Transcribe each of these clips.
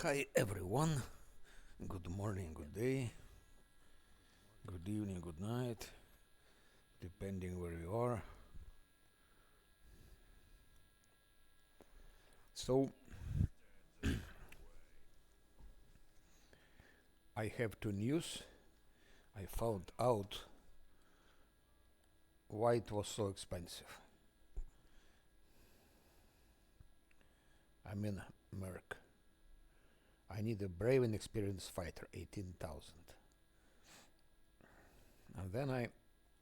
Hi everyone, good morning, good day, good evening, good night, depending where you are. So, I have two news. I found out why it was so expensive. I mean, Merc. I need a brave and experienced fighter, 18,000. And then I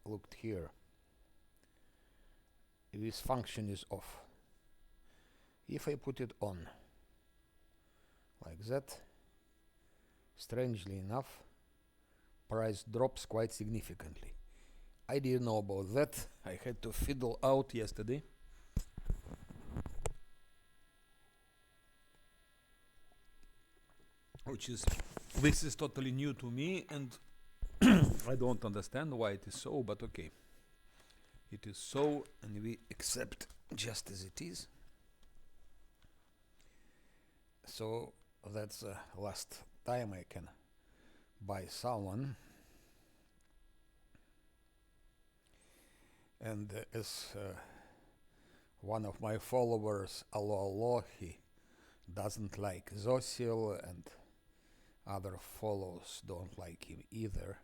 looked here. This function is off. If I put it on, like that, strangely enough, price drops quite significantly. I didn't know about that. I had to fiddle out yesterday. Which is, this is totally new to me, and I don't understand why it is so, but okay. It is so, and we accept just as it is. So that's the last time I can buy someone. And as one of my followers, Allah, he doesn't like Zosil, and other follows don't like him either.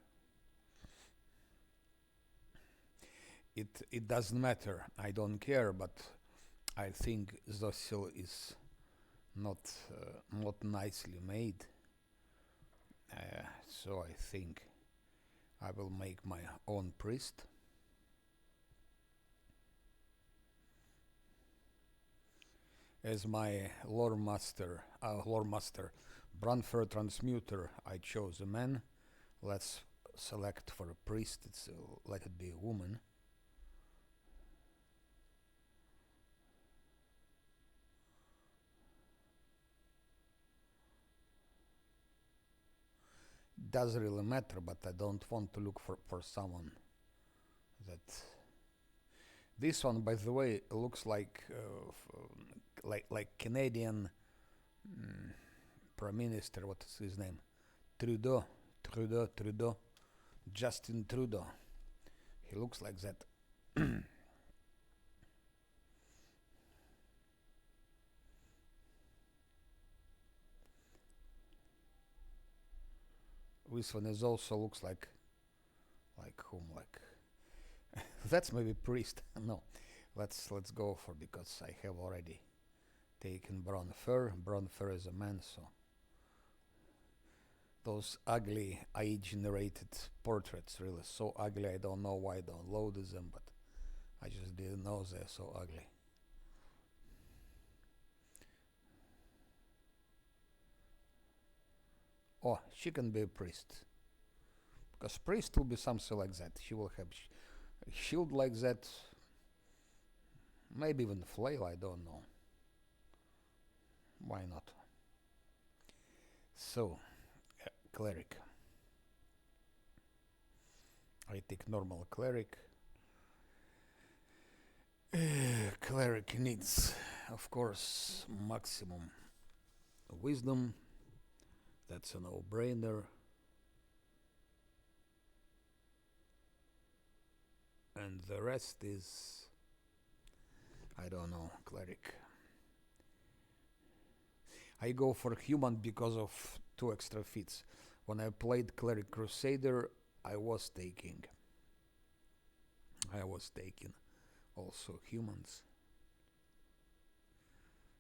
It doesn't matter. I don't care, but I think Zosil is not nicely made. So I think I will make my own priest. As my lore master Branfer transmuter, I chose a man. Let's select for a priest. Let it be a woman. Doesn't really matter, but I don't want to look for someone that. This one, by the way, looks like Canadian Prime Minister. What is his name? Trudeau. Justin Trudeau. He looks like that. This one is also looks like whom, like that's maybe priest. No, let's go for, because I have already taken Bronfer. Bronfer is a man, so those ugly AI generated portraits, really so ugly. I don't know why I downloaded them, but I just didn't know they're so ugly. Oh, she can be a priest, because priest will be something like that. She will have shield like that, maybe even flail. I don't know. Why not? So, cleric. I take normal cleric. Cleric needs, of course, maximum wisdom. That's a no-brainer. And the rest is, I don't know, cleric. I go for human because of two extra feats. When I played Cleric Crusader, I was taking also humans.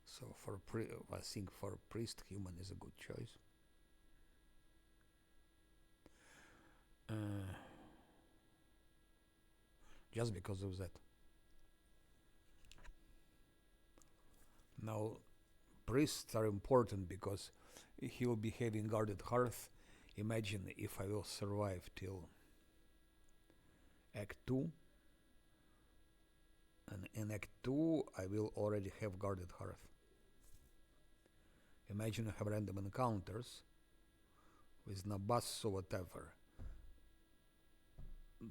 So I think for priest, human is a good choice. Just because of that. Now, priests are important because he will be having guarded hearth. Imagine if I will survive till Act 2, and in Act 2 I will already have guarded hearth. Imagine I have random encounters with Nabas or whatever.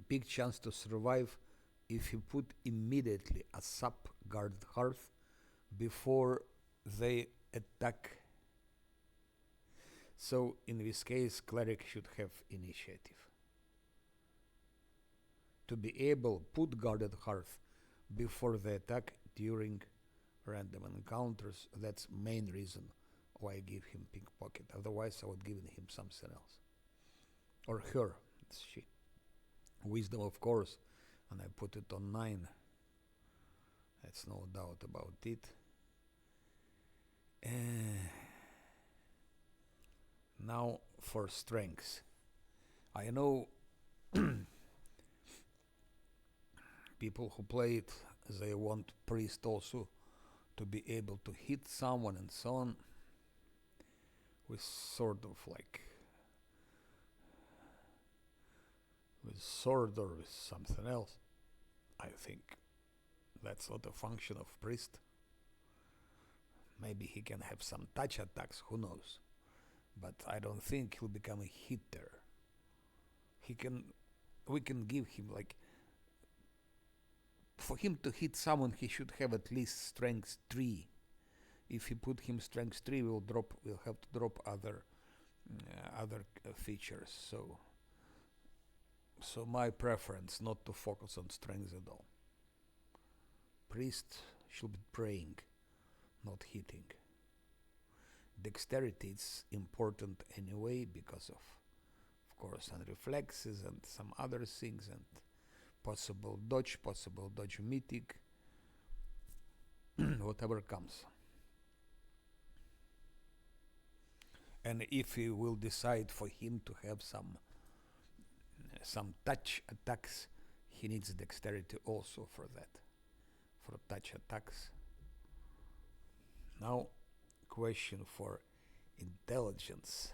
Big chance to survive if you put immediately a sub guarded hearth before they attack So in this case, cleric should have initiative. To be able put guarded hearth before the attack during random encounters, that's main reason why I give him pickpocket. Otherwise I would give him something else. Or her, it's she. Wisdom, of course, and I put it on 9. That's no doubt about it. Now for strengths. I know people who play it, they want priest also to be able to hit someone and so on, with sort of like with sword or with something else. I think that's not a function of priest. Maybe he can have some touch attacks, who knows, but I don't think he'll become a hitter. We can give him, like, for him to hit someone he should have at least strength 3. If he put him strength 3, we'll have to drop other features. So my preference not to focus on strength at all. Priest should be praying, not hitting. Dexterity is important anyway because of course, and reflexes and some other things, and possible dodge mythic, whatever comes. And if he will decide for him to have some touch attacks, he needs dexterity also for that, for touch attacks. Now, question for intelligence.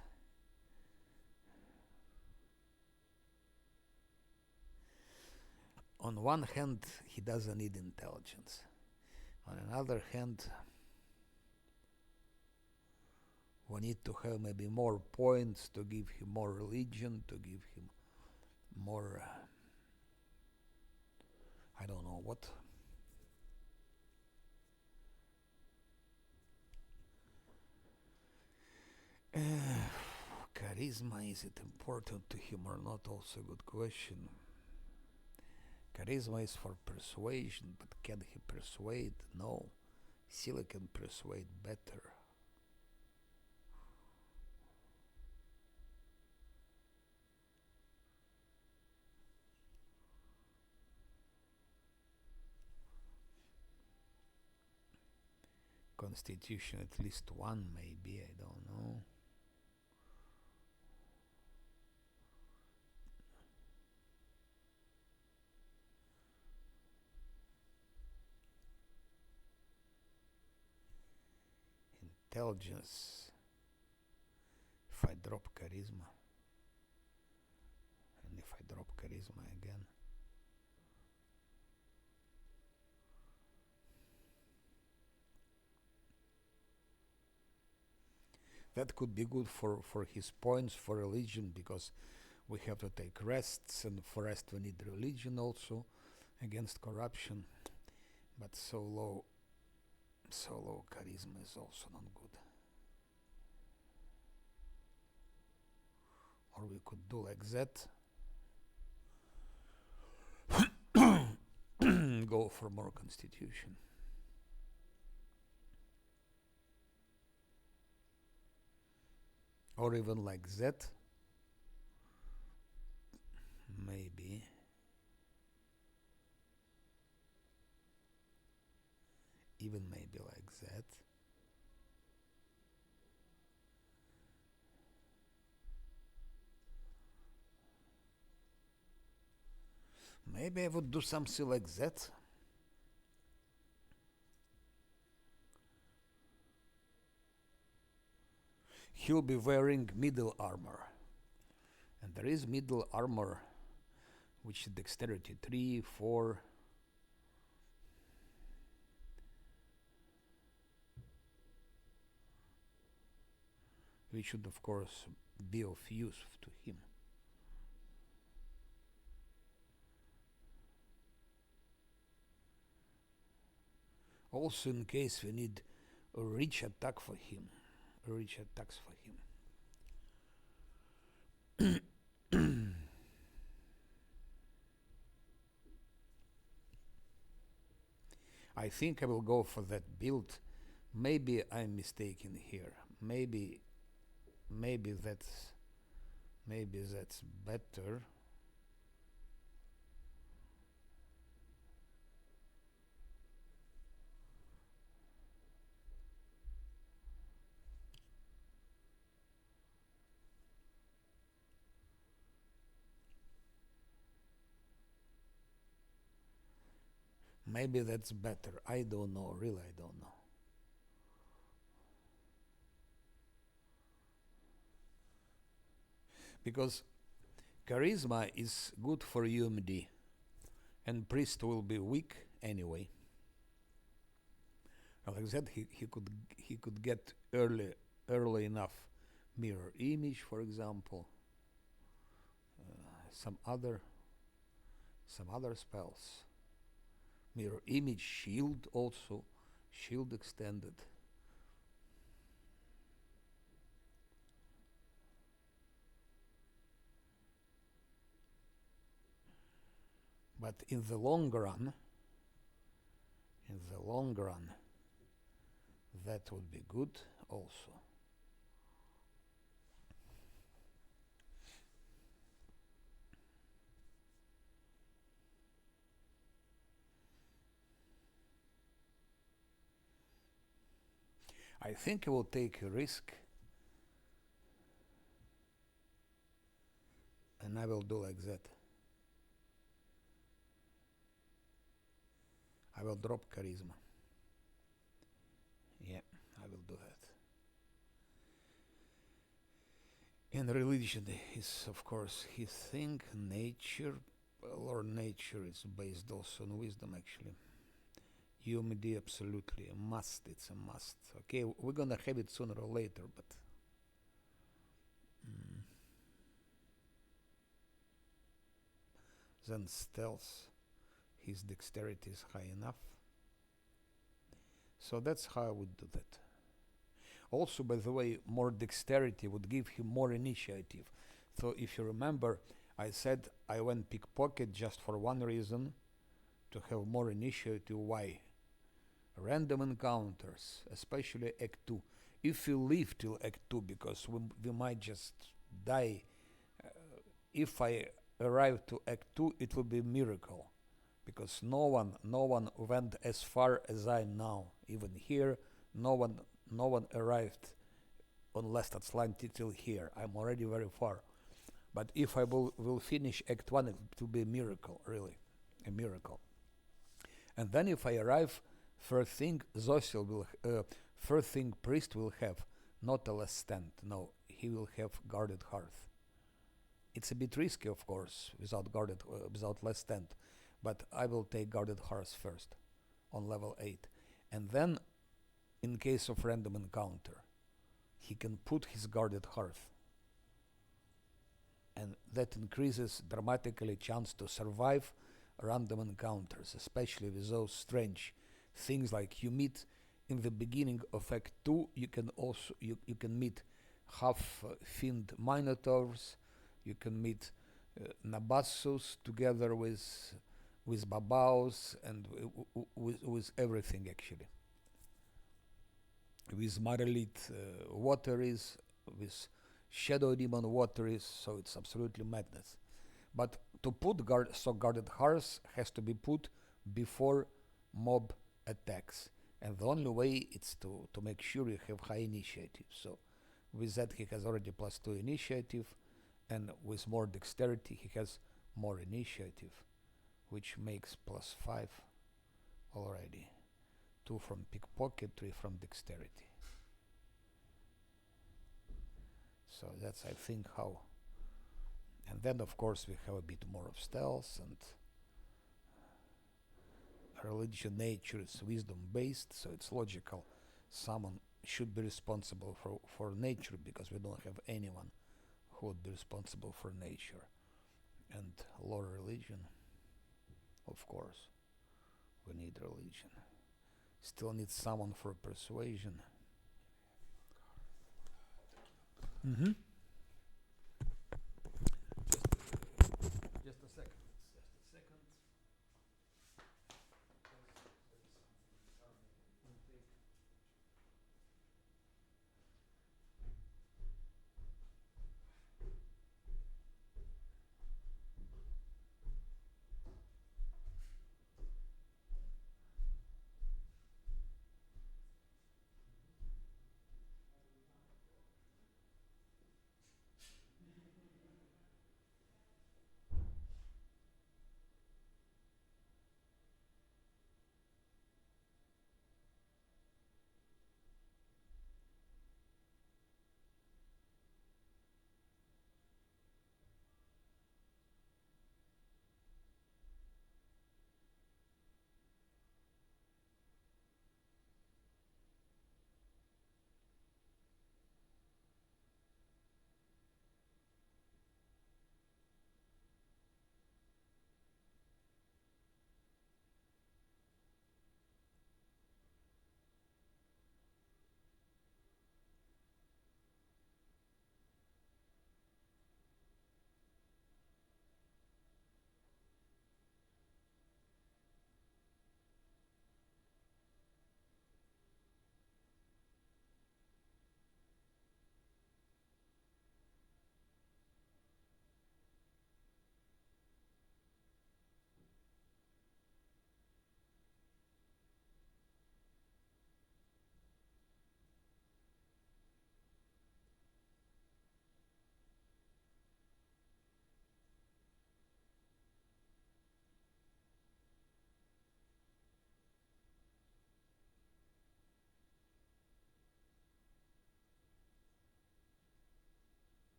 On one hand, he doesn't need intelligence. On another hand, we need to have maybe more points to give him more religion, to give him more, I don't know what. Charisma, is it important to him or not? Also a good question. Charisma is for persuasion, but can he persuade? No. Sila can persuade better. Constitution at least 1, maybe, I don't know. Intelligence. If I drop charisma, and if I drop charisma again, that could be good for his points for religion, because we have to take rests, and for rest we need religion also against corruption. But so low charisma is also not good. Or we could do like that. Go for more constitution. Or even like that. Maybe. Even maybe like that. Maybe I would do something like that. He'll be wearing middle armor. And there is middle armor, which is dexterity 3, 4. Which should, of course, be of use to him. Also, in case we need a reach attack for him, reach attacks for him. I think I will go for that build. Maybe I'm mistaken here. Maybe that's better. Maybe that's better. I don't know. Really, I don't know. Because charisma is good for UMD, and priest will be weak anyway. Like I said, he could get early enough mirror image, for example. Some other spells. Mirror image, shield also, shield extended. But in the long run, that would be good also. I think I will take a risk, and I will do like that. I will drop charisma. Yeah, I will do that. And religion is, of course, his thing. Nature, or nature is based also on wisdom, actually. UMD, absolutely a must. It's a must. Okay, we're gonna have it sooner or later, but then stealth, his dexterity is high enough. So that's how I would do that. Also, by the way, more dexterity would give him more initiative. So if you remember, I said I went pickpocket just for one reason, to have more initiative. Why? Random encounters, especially Act 2. If you live till Act 2, because we might just die. If I arrive to Act 2, it will be a miracle, because no one went as far as I now. Even here, no one arrived on last Azlanti till here. I'm already very far. But if I will finish Act 1, it will be a miracle, really, a miracle. And then if I arrive, first thing priest will have not a last stand. No, he will have guarded hearth. It's a bit risky, of course, without last stand, but I will take guarded hearth first on level 8, and then, in case of random encounter, he can put his guarded hearth, and that increases dramatically chance to survive random encounters, especially with those strange things like you meet in the beginning of Act 2. You can also you can meet half fiend minotaurs. You can meet Nabassus together with Babaus and with everything, actually. With Marelith WoTR, with Shadow Demon WoTR, so it's absolutely madness. But to put guarded hearth has to be put before mob attacks, and the only way is to make sure you have high initiative. So with that he has already +2 initiative, and with more dexterity he has more initiative, which makes +5 already. 2 from pickpocket, 3 from dexterity. So that's, I think, how. And then of course we have a bit more of stealth, and religion nature is wisdom based, so it's logical someone should be responsible for nature, because we don't have anyone who would be responsible for nature. And lore religion, of course, we need religion. Still need someone for persuasion. Mm-hmm. Just a second.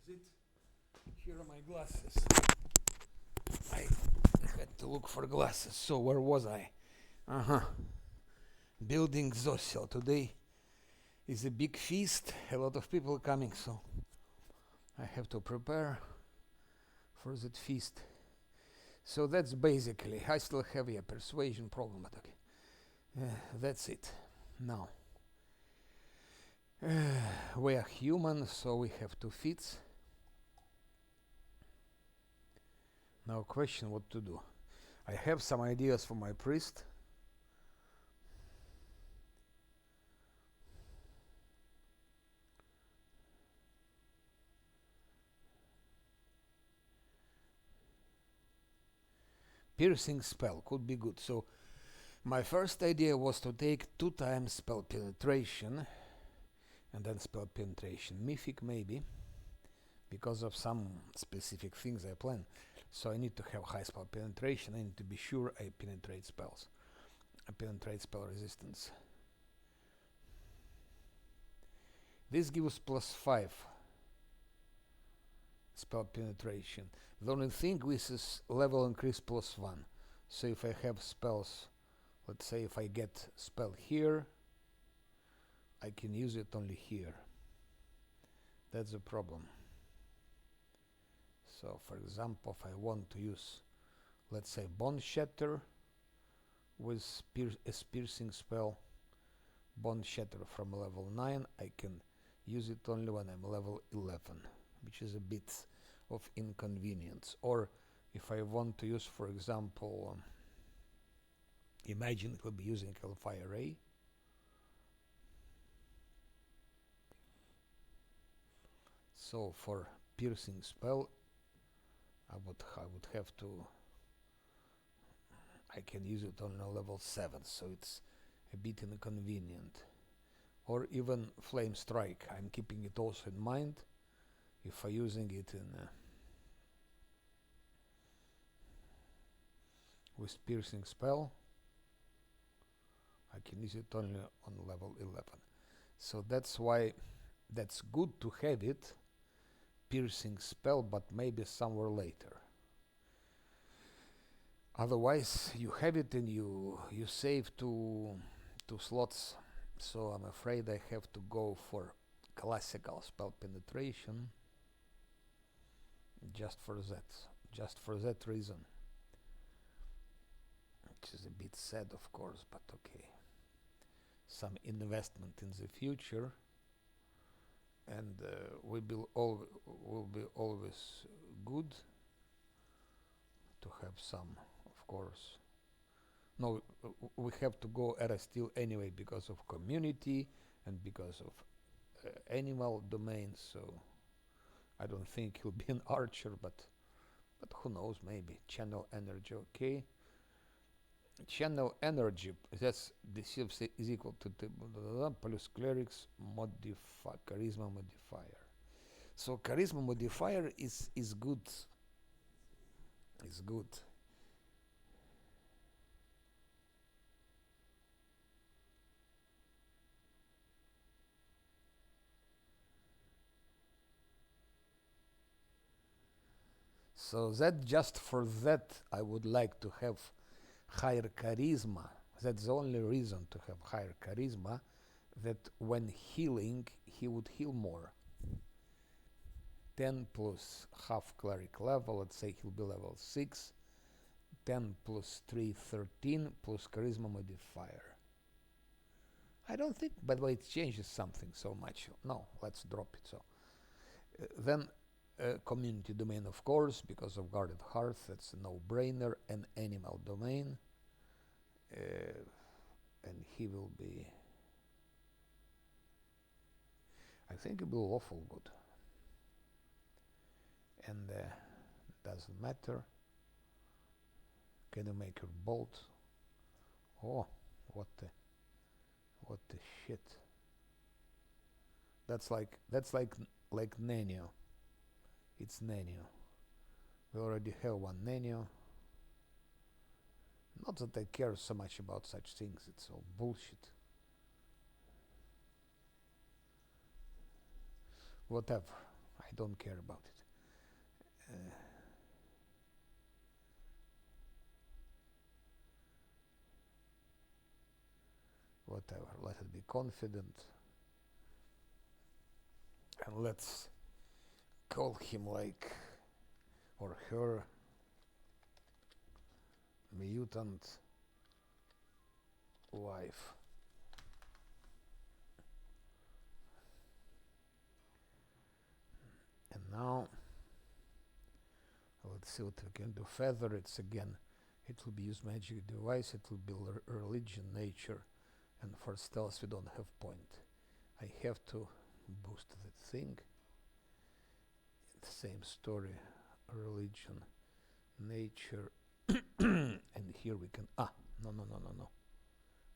it. Here are my glasses. I had to look for glasses. So where was I? Building Zosil. Today is a big feast. A lot of people coming, so I have to prepare for that feast. So that's basically. I still have a persuasion problem, but okay. That's it. Now we are human, so we have two feet. Now question what to do. I have some ideas for my priest. Piercing spell could be good. So my first idea was to take 2 times spell penetration and then spell penetration. Mythic maybe, because of some specific things I plan. So I need to have high spell penetration. I need to be sure I penetrate spells. I penetrate spell resistance. This gives +5 spell penetration. The only thing with is level increase +1. So if I have spells, let's say if I get spell here, I can use it only here. That's the problem. So for example, if I want to use, let's say, Bone Shatter with a piercing spell, Bone Shatter from level 9, I can use it only when I'm level 11, which is a bit of inconvenience. Or if I want to use, for example, imagine it will be using Hellfire Ray. So for piercing spell, I would have to. I can use it on a level 7, so it's a bit inconvenient. Or even Flame Strike. I'm keeping it also in mind. If I'm using it in with piercing spell, I can use it only on level 11. So that's why that's good to have it, piercing spell, but maybe somewhere later. Otherwise, you have it and you save two slots. So I'm afraid I have to go for classical spell penetration. Just for that reason. Which is a bit sad, of course, but okay. Some investment in the future, and will be always good to have some, of course. No, we have to go Era Steel anyway because of community and because of animal domains. So I don't think he'll be an archer, but who knows? Maybe channel energy. Okay. Channel energy. That's the is equal to plus clerics charisma modifier. So charisma modifier is good. Is good. So that just for that I would like to have higher charisma. That's the only reason to have higher charisma, that when healing he would heal more. 10 plus half cleric level, let's say he'll be level 6. 10 plus 3, 13 plus charisma modifier. I don't think, by the way, it changes something so much. No, let's drop it. So then community domain, of course, because of Guarded Hearth, that's a no-brainer. An animal domain, and he will be, I think it will be awful good. And doesn't matter. Can you make your bolt? Oh, what the shit! That's like Nenio. It's Nenio. We already have one Nenio. Not that I care so much about such things. It's all bullshit. Whatever. I I don't care about it. Whatever, let it be confident. And let's call him like, or her, mutant wife. And now let's see what we can do. Feather, it's again, it will be use magic device, it will be religion, nature, and for stealth we don't have point. I have to boost the thing. Same story, religion, nature, and here we can, no.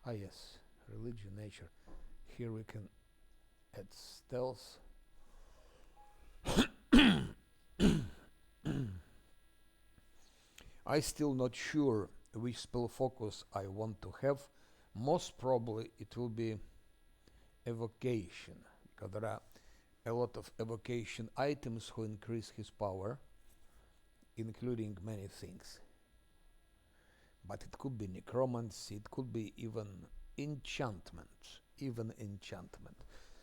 Yes, religion, nature. Here we can add stealth. I still not sure which spell focus I want to have. Most probably it will be evocation, because there are a lot of evocation items who increase his power, including many things. But it could be necromancy, it could be even enchantment.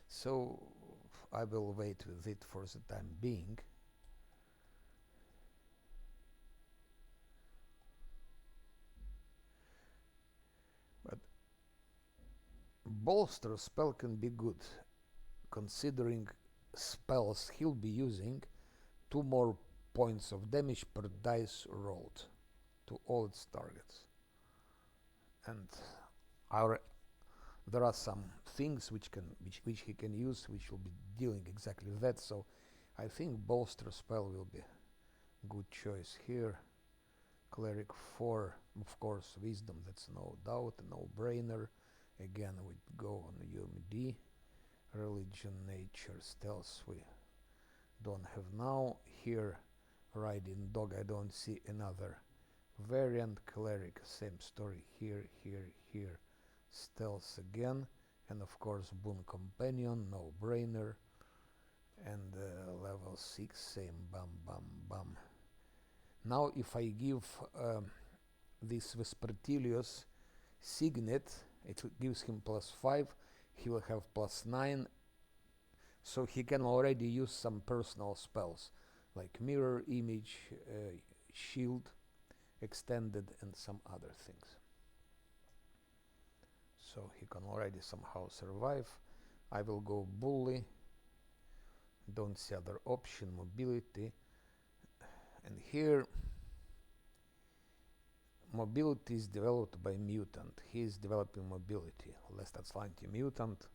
So I will wait with it for the time being. But bolster spell can be good, considering spells he'll be using 2 more points of damage per dice rolled to all its targets. And there are some things which he can use, which will be dealing exactly that. So I think bolster spell will be good choice here. Cleric 4, of course, wisdom, that's no doubt, a no-brainer. Again, we go on UMD. Religion, nature, stealth we don't have now. Here, riding dog, I don't see another variant. Cleric, same story here. Stealth again, and of course boon companion, no brainer. And level 6, same, bam. Now if I give this Vespertilius signet, it gives him +5, he will have +9, so he can already use some personal spells like mirror image, shield extended, and some other things. So he can already somehow survive. I will go bully, don't see other option, mobility, and here mobility is developed by mutant. He is developing mobility, less Azlanti mutant,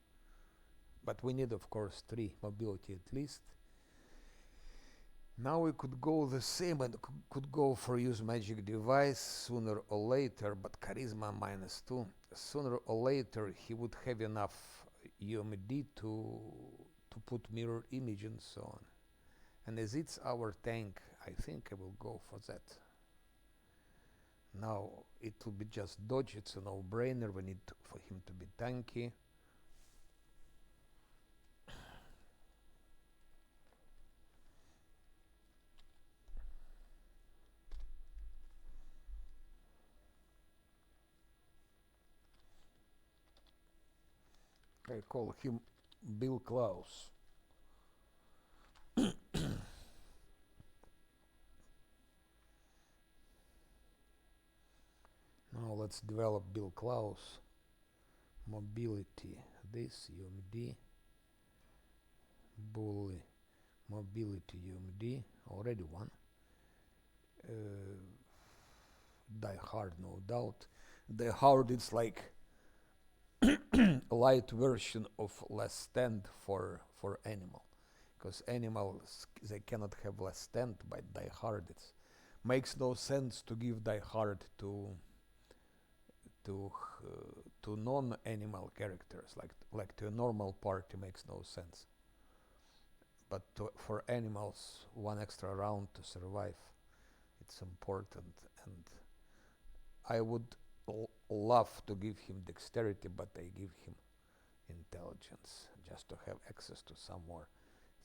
but we need of course 3 mobility at least. Now we could go the same and could go for use magic device sooner or later, but charisma -2. Sooner or later he would have enough UMD to put mirror image and so on. And as it's our tank, I think I will go for that. Now it will be just dodge, it's a no-brainer, we need for him to be tanky. I call him Bill Klaus. Now let's develop Bill Klaus. Mobility, this UMD, bully, mobility UMD, already one. Die hard, no doubt. Die hard, it's like light version of less stand for animal, because animals, they cannot have less stand. By die hard, it makes no sense to give die hard to non-animal characters, like to a normal party makes no sense, but for animals 1 extra round to survive, it's important. And I would love to give him dexterity, but I give him intelligence just to have access to some more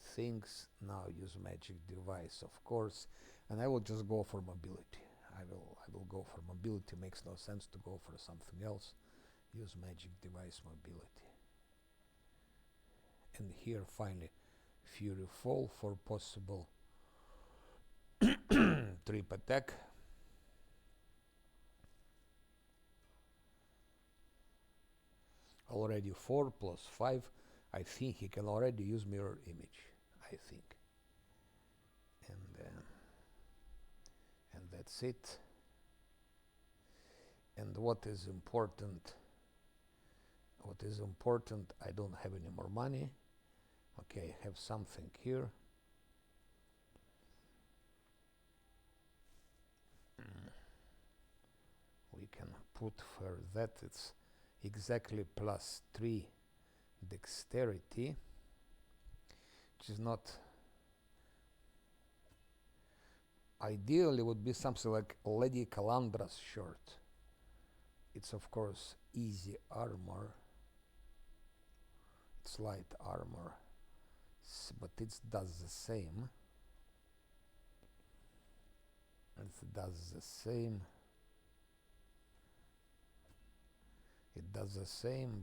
things. Now use magic device, of course, and I will just go for mobility. I will go for mobility. Makes no sense to go for something else. Use magic device mobility. And here finally Fury Fall for possible trip attack. Already 4 plus 5. I think he can already use mirror image. I think. And that's it. And what is important? I don't have any more money. Okay, I have something here. We can put for that it's exactly plus 3 dexterity, which is not ideally would be something like Lady Calandra's shirt. It's of course easy armor. It's light armor, but it does the same. It does the same. It does the same,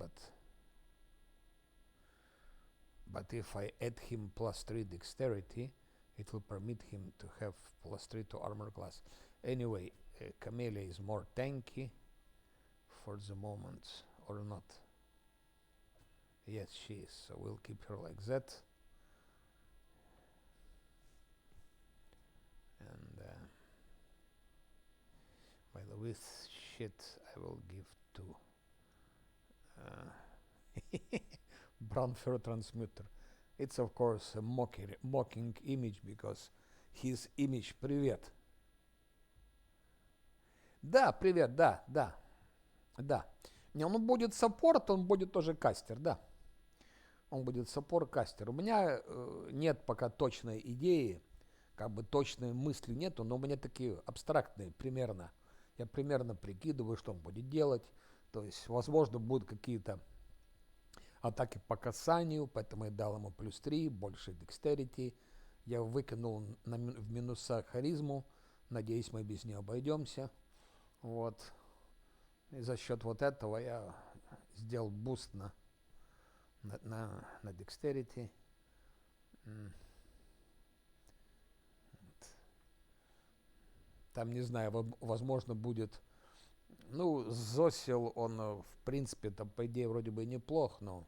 but if I add him plus 3 dexterity, it will permit him to have plus 3 to armor class. Anyway, Camellia is more tanky for the moment, or not? Yes, she is, so we'll keep her like that. And by the way, shit I will give to brown fur transmuter. It's of course a mocking image because his image привет. Да, привет, да. Не, он будет саппорт, он будет тоже кастер, да. Он будет саппорт-кастер. У меня нет пока точной идеи, как бы точной мысли нету, но у меня такие абстрактные примерно. Я примерно прикидываю, что он будет делать. То есть, возможно, будут какие-то атаки по касанию, поэтому я дал ему плюс 3, больше декстерити. Я выкинул в минуса харизму. Надеюсь, мы без нее обойдемся. Вот. И за счет вот этого я сделал буст на декстерити. Там, не знаю, возможно, будет... Ну, Зосил, он, в принципе, там, по идее, вроде бы неплох, но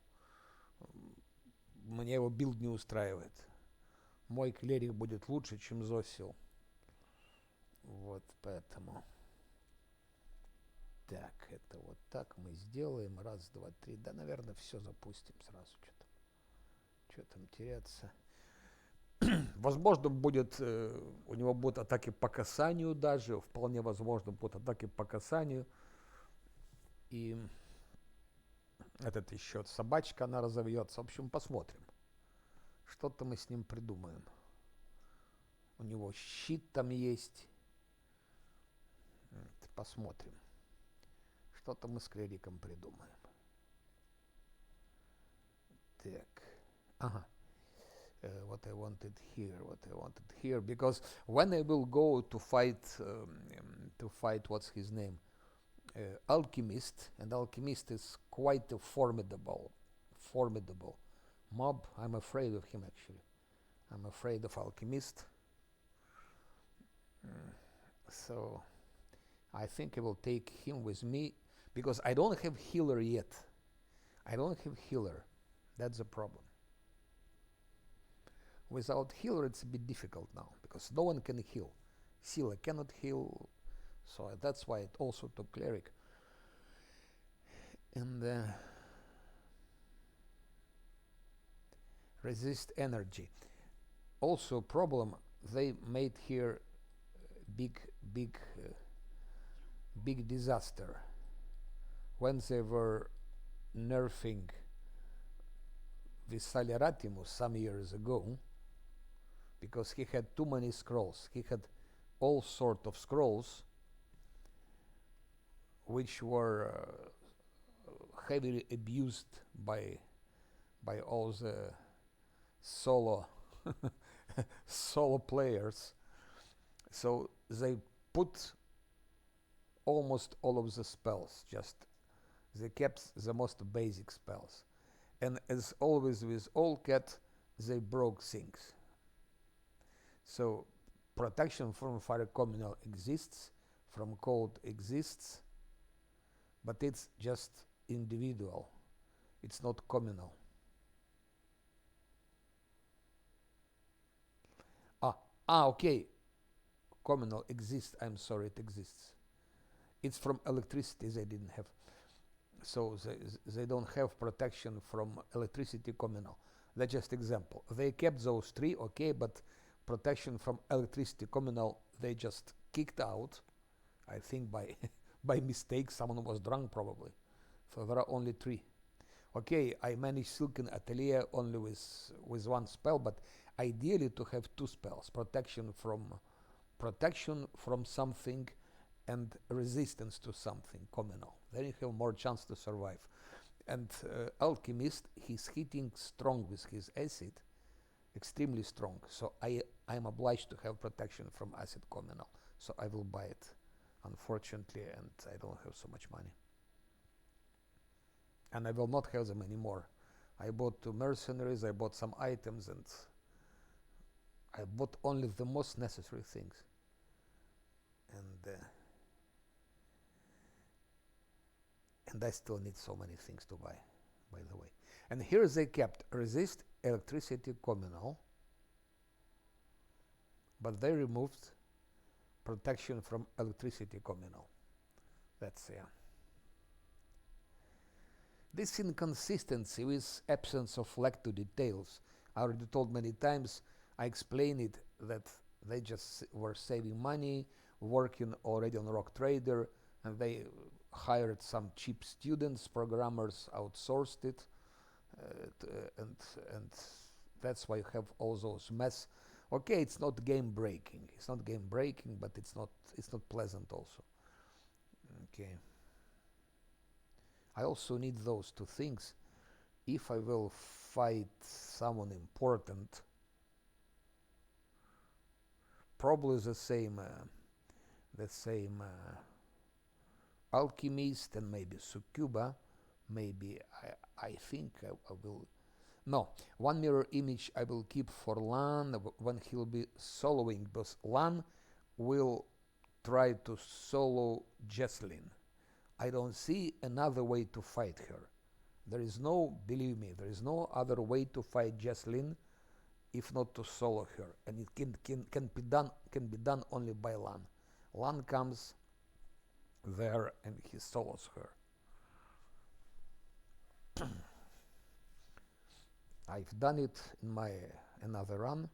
мне его билд не устраивает. Мой клерик будет лучше, чем Зосил. Вот, поэтому... Так, это вот так мы сделаем. Раз, два, три. Да, наверное, все запустим сразу. Что там теряться. Возможно, будет, у него будут атаки по касанию даже. Вполне возможно, будут атаки по касанию. И этот еще собачка, она разовьется. В общем, посмотрим. Что-то мы с ним придумаем. У него щит там есть. Посмотрим. Что-то мы с клериком придумаем. Так. Ага. What I wanted here, because when I will go to fight, what's his name, Alchemist, and Alchemist is quite a formidable mob. I'm afraid of him actually. I'm afraid of Alchemist. So I think I will take him with me because I don't have healer yet. That's the problem. Without healer, it's a bit difficult now because no one can heal. Scylla cannot heal, so that's why it also took cleric. And resist energy. Also problem, they made here big disaster when they were nerfing Visaliratimus some years ago, because he had too many scrolls. He had all sort of scrolls which were heavily abused by all the solo solo players. So they put almost all of the spells, just they kept the most basic spells. And as always with all cat, they broke things. So protection from fire communal exists, from cold exists, but it's just individual. It's not communal. Okay. Communal exists. I'm sorry, it exists. It's from electricity they didn't have. So they don't have protection from electricity communal. That's just example. They kept those three, okay, but protection from electricity communal they just kicked out. I think by by mistake, someone was drunk probably. So there are only three. Okay, I managed Silken Atelier only with one spell, but ideally to have two spells: protection from something and resistance to something communal. Then you have more chance to survive. And Alchemist, he's hitting strong with his acid, extremely strong. So I'm obliged to have protection from acid communal. So I will buy it, unfortunately, and I don't have so much money. And I will not have them anymore. I bought two mercenaries, I bought some items, and I bought only the most necessary things. And I still need so many things to buy, by the way. And here they kept resist electricity communal, but they removed protection from electricity communal. That's this inconsistency with absence of lack to details. I already told many times. I explained it that they just were saving money, working already on Rock Trader, and they hired some cheap students, programmers, outsourced it, and that's why you have all those mess. Okay, it's not game breaking. It's not game breaking, but it's not pleasant also. Okay. I also need those two things. If I will fight someone important, probably the same alchemist and maybe Succuba. Maybe I think I will. No, one mirror image I will keep for Lan when he'll be soloing, because Lan will try to solo Jesslyn. I don't see another way to fight her. There is no, believe me, there is no other way to fight Jesslyn if not to solo her, and it can be done only by Lan. Lan comes there and he solos her. I've done it in my another run.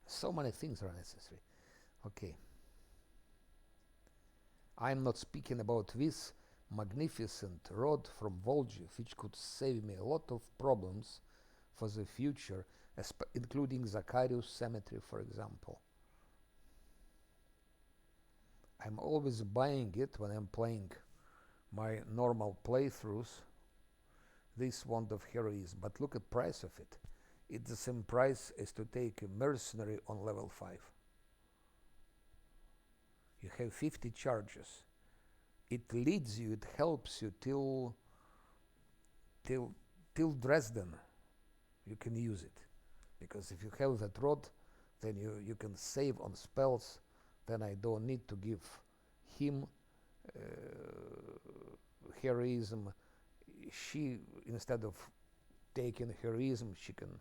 So many things are necessary. Okay. I'm not speaking about this magnificent rod from Volgi, which could save me a lot of problems for the future, including Zacharias Cemetery, for example. I'm always buying it when I'm playing my normal playthroughs, this Wand of Heroism, but look at price of it. It's the same price as to take a mercenary on level 5. You have 50 charges. It leads you, it helps you till Dresden. You can use it, because if you have that rod, then you can save on spells. Then I don't need to give him heroism. She, instead of taking heroism, she can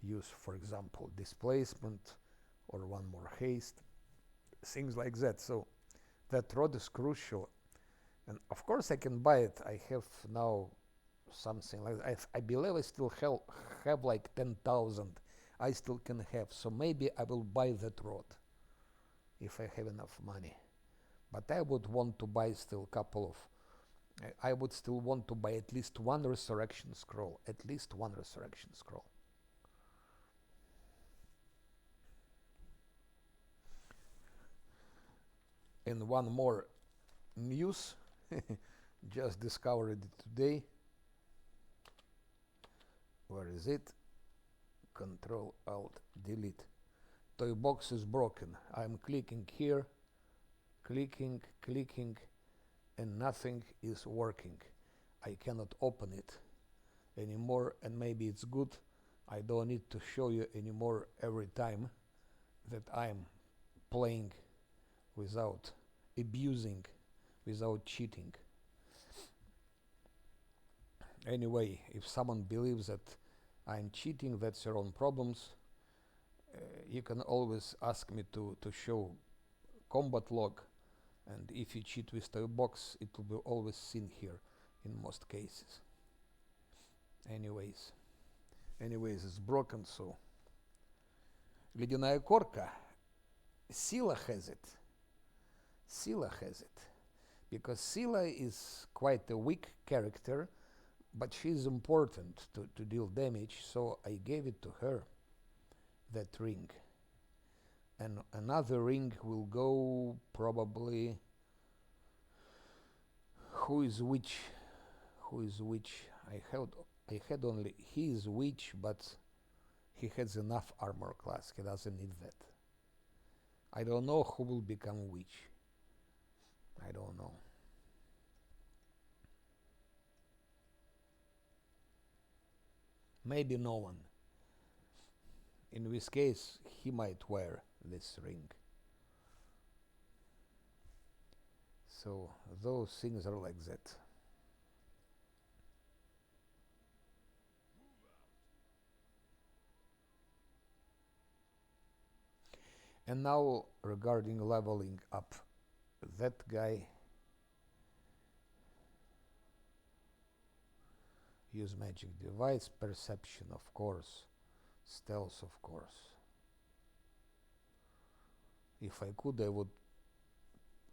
use, for example, displacement or one more haste, things like that. So that rod is crucial, and of course I can buy it. I have now something like that. I believe I still have like 10,000 I still can have, so maybe I will buy that rod if I have enough money. But I would want to buy still a couple of, I would still want to buy at least one resurrection scroll, And one more news, just discovered it today. Where is it? Control Alt Delete. Toy box is broken. I'm clicking here, clicking, and nothing is working. I cannot open it anymore, and maybe it's good. I don't need to show you anymore every time that I'm playing without abusing, without cheating. Anyway, if someone believes that I'm cheating, that's your own problems. You can always ask me to show combat log, and if you cheat with toy box, it will be always seen here in most cases. Anyways, it's broken, so Ледяная корка, Sila has it. Because Sila is quite a weak character, but she's important to deal damage, so I gave it to her, that ring. And another ring will go probably... Who is which? I had only he is witch, but he has enough armor class. He doesn't need that. I don't know who will become witch. I don't know. Maybe no one. In this case, he might wear this ring. So those things are like that. And now regarding leveling up, that guy use magic device, perception of course, stealth of course. If I could, I would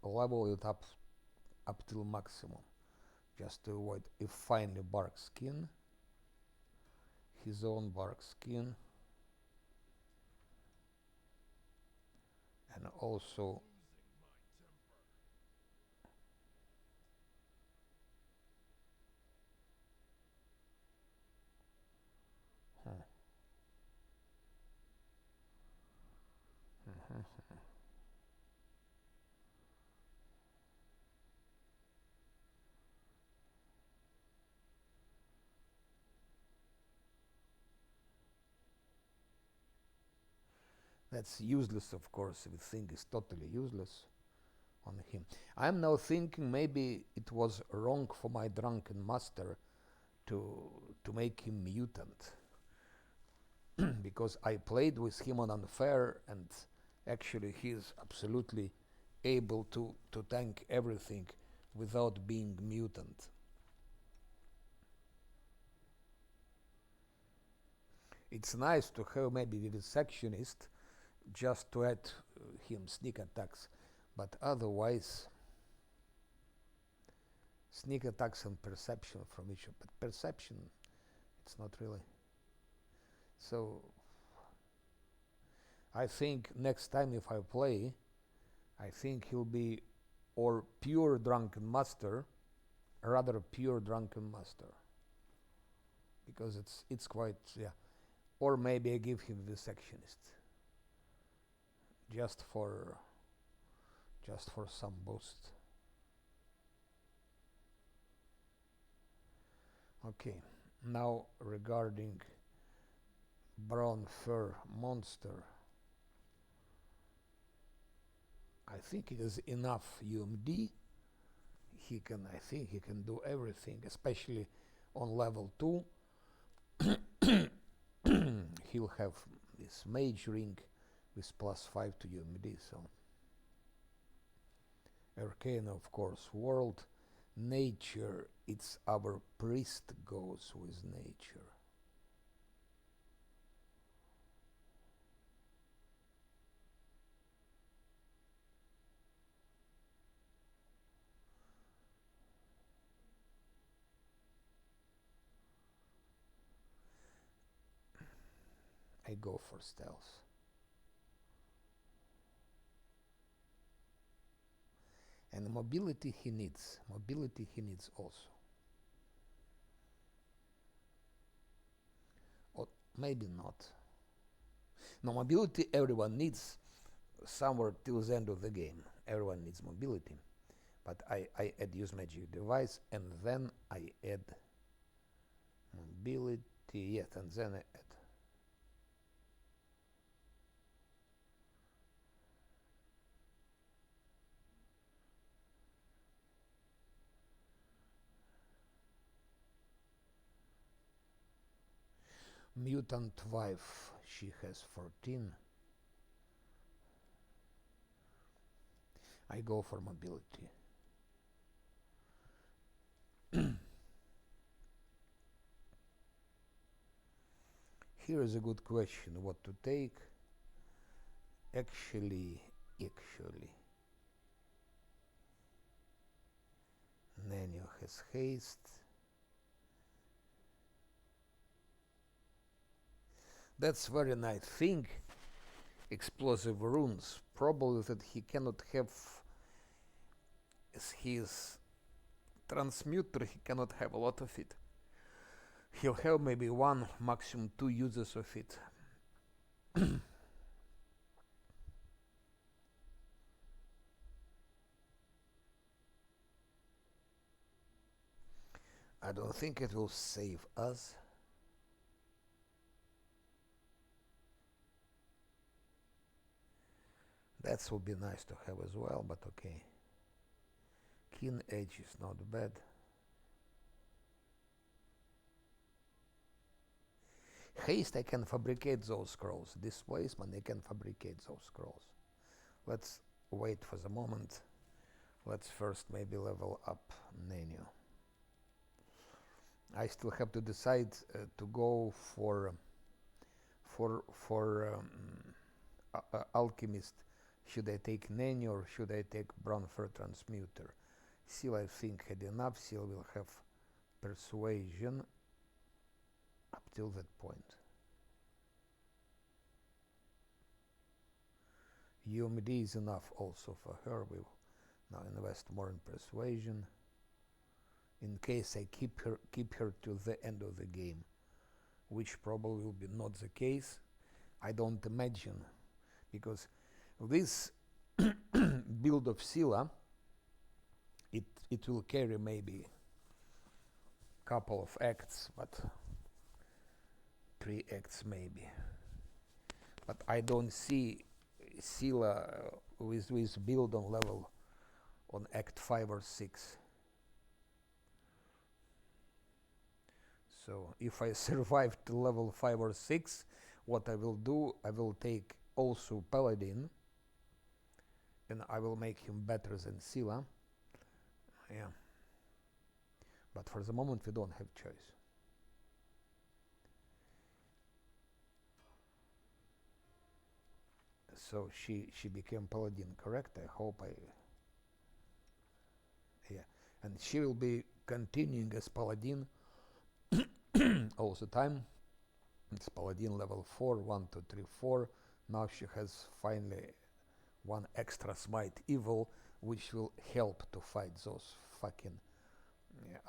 level it up till maximum, just to avoid. If finally bark skin, his own bark skin, and also that's useless, of course. The thing is totally useless on him. I'm now thinking maybe it was wrong for my drunken master to make him mutant. Because I played with him on unfair, and actually he's absolutely able to tank everything without being mutant. It's nice to have maybe with a sectionist just to add him sneak attacks, but otherwise sneak attacks and perception from each, but perception it's not really. So I think next time if I play, I think he'll be or pure drunken master, rather pure drunken master, because it's quite, yeah. Or maybe I give him the sectionist just for some boost. Okay, now regarding brown fur monster, I think it is enough UMD. I think he can do everything, especially on level 2. He'll have this mage ring with +5 to UMD, so Arcane, of course, world. Nature, it's our priest goes with nature. I go for stealth. And mobility he needs. Mobility he needs also. Or maybe not. No, mobility everyone needs somewhere till the end of the game. Everyone needs mobility. But I add use magic device and then I add mobility, yes, and then I add mutant wife. She has 14. I go for mobility. Here is a good question. What to take? Actually, Nanyo has haste. That's very nice thing. Explosive runes. Probably that he cannot have as his transmuter, he cannot have a lot of it. He'll have maybe one, maximum 2 uses of it. I don't think it will save us. That would be nice to have as well, but okay. Keen edge is not bad. Haste, I can fabricate those scrolls. Displacement, I can fabricate those scrolls. Let's wait for the moment. Let's first maybe level up Nanyo. I still have to decide to go for alchemist. Should I take Nanyo or should I take Bronfer transmuter? Seal, I think, had enough. Seal will have persuasion up till that point. UMD is enough also for her. We will now invest more in persuasion in case I keep her to the end of the game, which probably will be not the case. I don't imagine, because this build of Scylla, it will carry maybe couple of acts, but 3 acts maybe. But I don't see Scylla with build on level on act 5 or 6. So if I survive to level 5 or 6, what I will do, I will take also Paladin and I will make him better than Scylla. Yeah. But for the moment we don't have choice. So she became Paladin, correct? I hope yeah. And she will be continuing as Paladin all the time. It's Paladin level 4, 1, 2, 3, 4. Now she has finally 1 extra smite evil, which will help to fight those fucking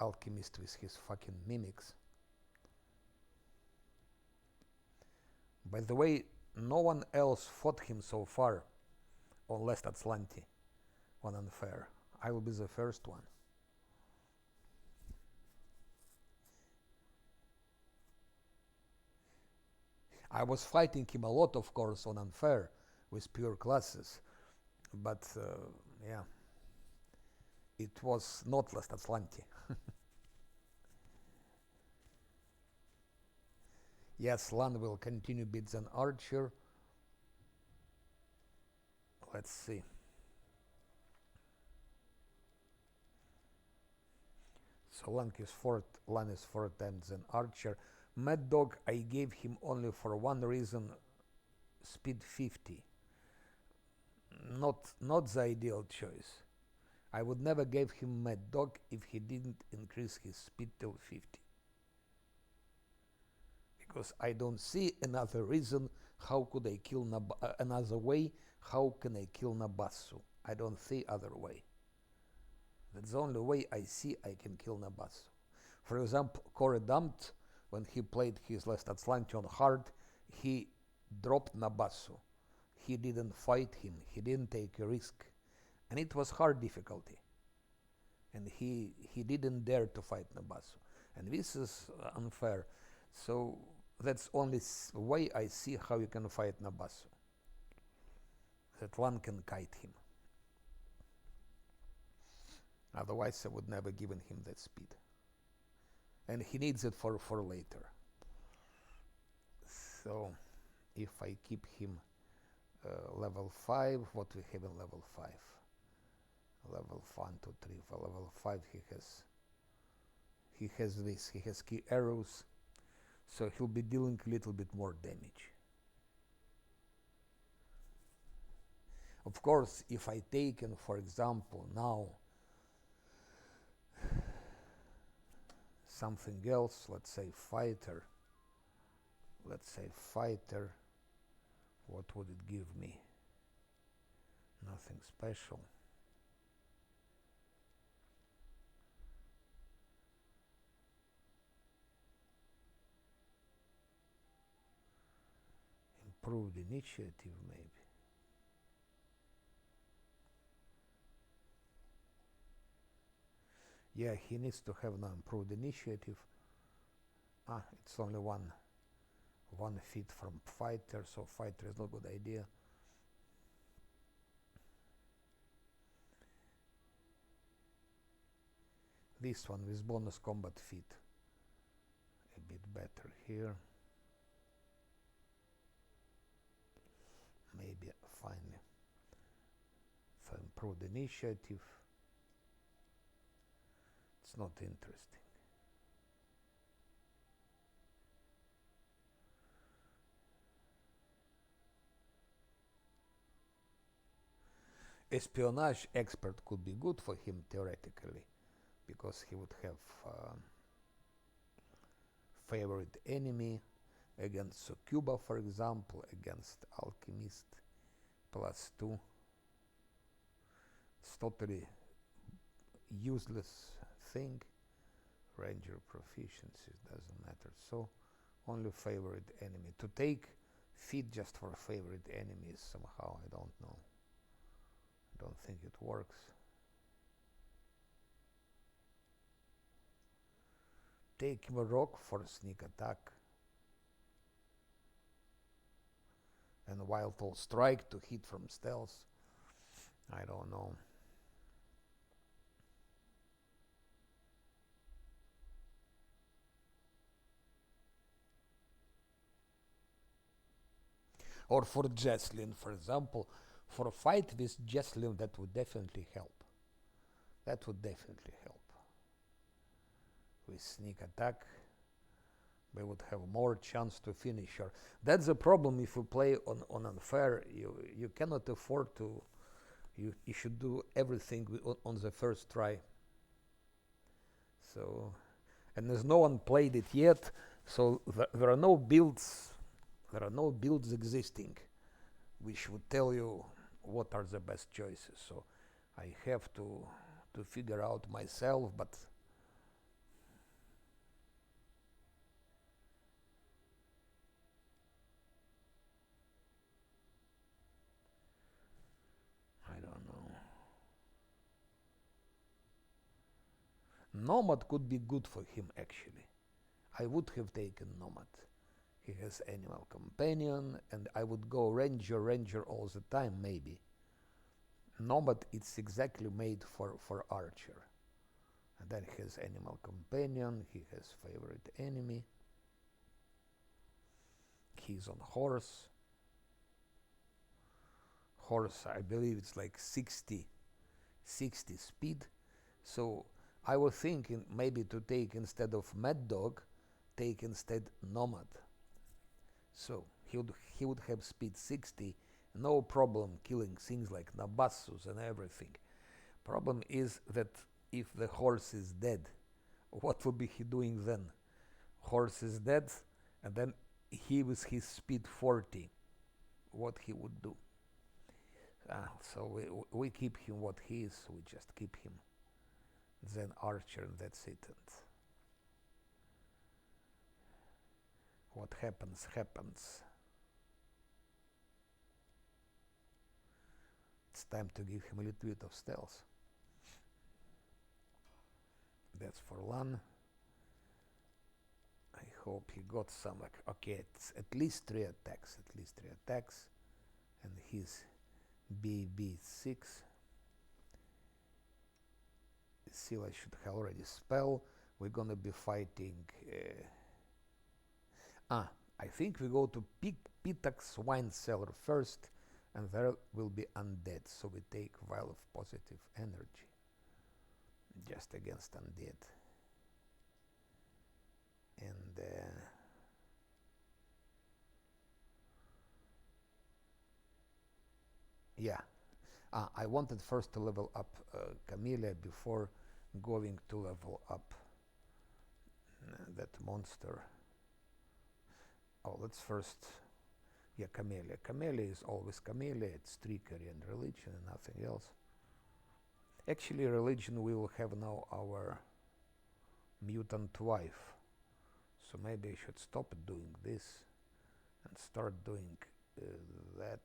alchemist with his fucking mimics. By the way, no one else fought him so far, unless Azlanti on unfair. I will be the first one. I was fighting him a lot, of course, on unfair with pure classes, but yeah, it was not last Azlanti. Yes, Lan will continue beat an archer. Let's see. So Lan is 4 times an archer. Mad Dog, I gave him only for one reason, speed 50. Not the ideal choice. I would never give him Mad Dog if he didn't increase his speed till 50. Because I don't see another reason how could I kill another way, how can I kill Nabasu? I don't see other way. That's the only way I see I can kill Nabasu. For example, Corey dumped when he played his last Azlanti on hard, he dropped Nabasu. He didn't fight him, he didn't take a risk. And it was hard difficulty. And he didn't dare to fight Nabasu. And this is unfair. So that's only way I see how you can fight Nabasu. That one can kite him. Otherwise I would never given him that speed. And he needs it for later. So if I keep him level 5, what we have in level 5? Level 1, 2, 3. For level 5 he has this, he has key arrows, so he'll be dealing a little bit more damage. Of course, if I take, for example, now something else, let's say fighter, what would it give me? Nothing special. Improved initiative, maybe. Yeah, he needs to have now improved initiative. It's only one feat from fighter, so fighter is not a good idea. This one with bonus combat feat, a bit better here. Maybe finally for improved initiative. It's not interesting. Espionage expert could be good for him theoretically, because he would have favorite enemy against Succuba, for example, against Alchemist +2. It's totally useless thing. Ranger proficiency doesn't matter. So only favorite enemy. To take feat just for favorite enemies somehow, I don't know. I don't think it works. Take him a rock for sneak attack. And wild all strike to hit from stealth. I don't know. Or for Jesslyn, for example, for a fight with Jesslyn, that would definitely help. That would definitely help. With sneak attack, we would have more chance to finish her. That's the problem if you play on unfair. You cannot afford to. You should do everything on the first try. So, and there's no one played it yet, so there are no builds. There are no builds existing which would tell you what are the best choices. So I have to figure out myself, but I don't know. Nomad could be good for him actually. I would have taken Nomad. He has animal companion, and I would go ranger all the time maybe. Nomad, it's exactly made for archer. And then he has animal companion, he has favorite enemy. He's on horse. Horse, I believe it's like 60 speed. So I was thinking maybe to take instead of Mad Dog, take instead Nomad. So he would have speed 60, no problem killing things like Nabassus and everything. Problem is that if the horse is dead, what would be he doing then? Horse is dead, and then he with his speed 40, what he would do? So we keep him what he is, we just keep him. then archer, and that's it. And what happens, happens. It's time to give him a little bit of stealth. That's for Lan. I hope he got some, like, okay, it's at least 3 attacks, and his BB6. Scylla should have already spell. We're gonna be fighting. I think we go to Pitax wine cellar first, and there will be undead. So we take vial of positive energy just against undead. And yeah, I wanted first to level up Camellia before going to level up that monster. Oh, let's first, yeah, Camellia. Camellia is always Camellia. It's trickery and religion and nothing else. Actually, religion, we will have now our mutant wife. So maybe I should stop doing this and start doing that.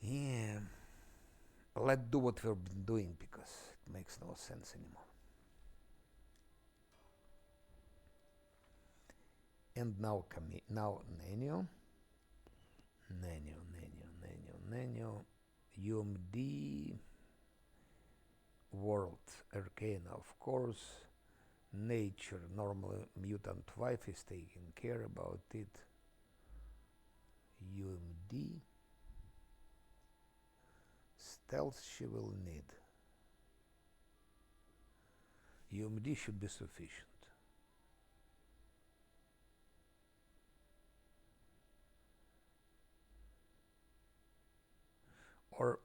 Yeah, let's do what we've been doing because it makes no sense anymore. And now Nenio, UMD, World Arcana, of course, Nature, normally mutant wife is taking care about it, UMD, stealth she will need, UMD should be sufficient. Or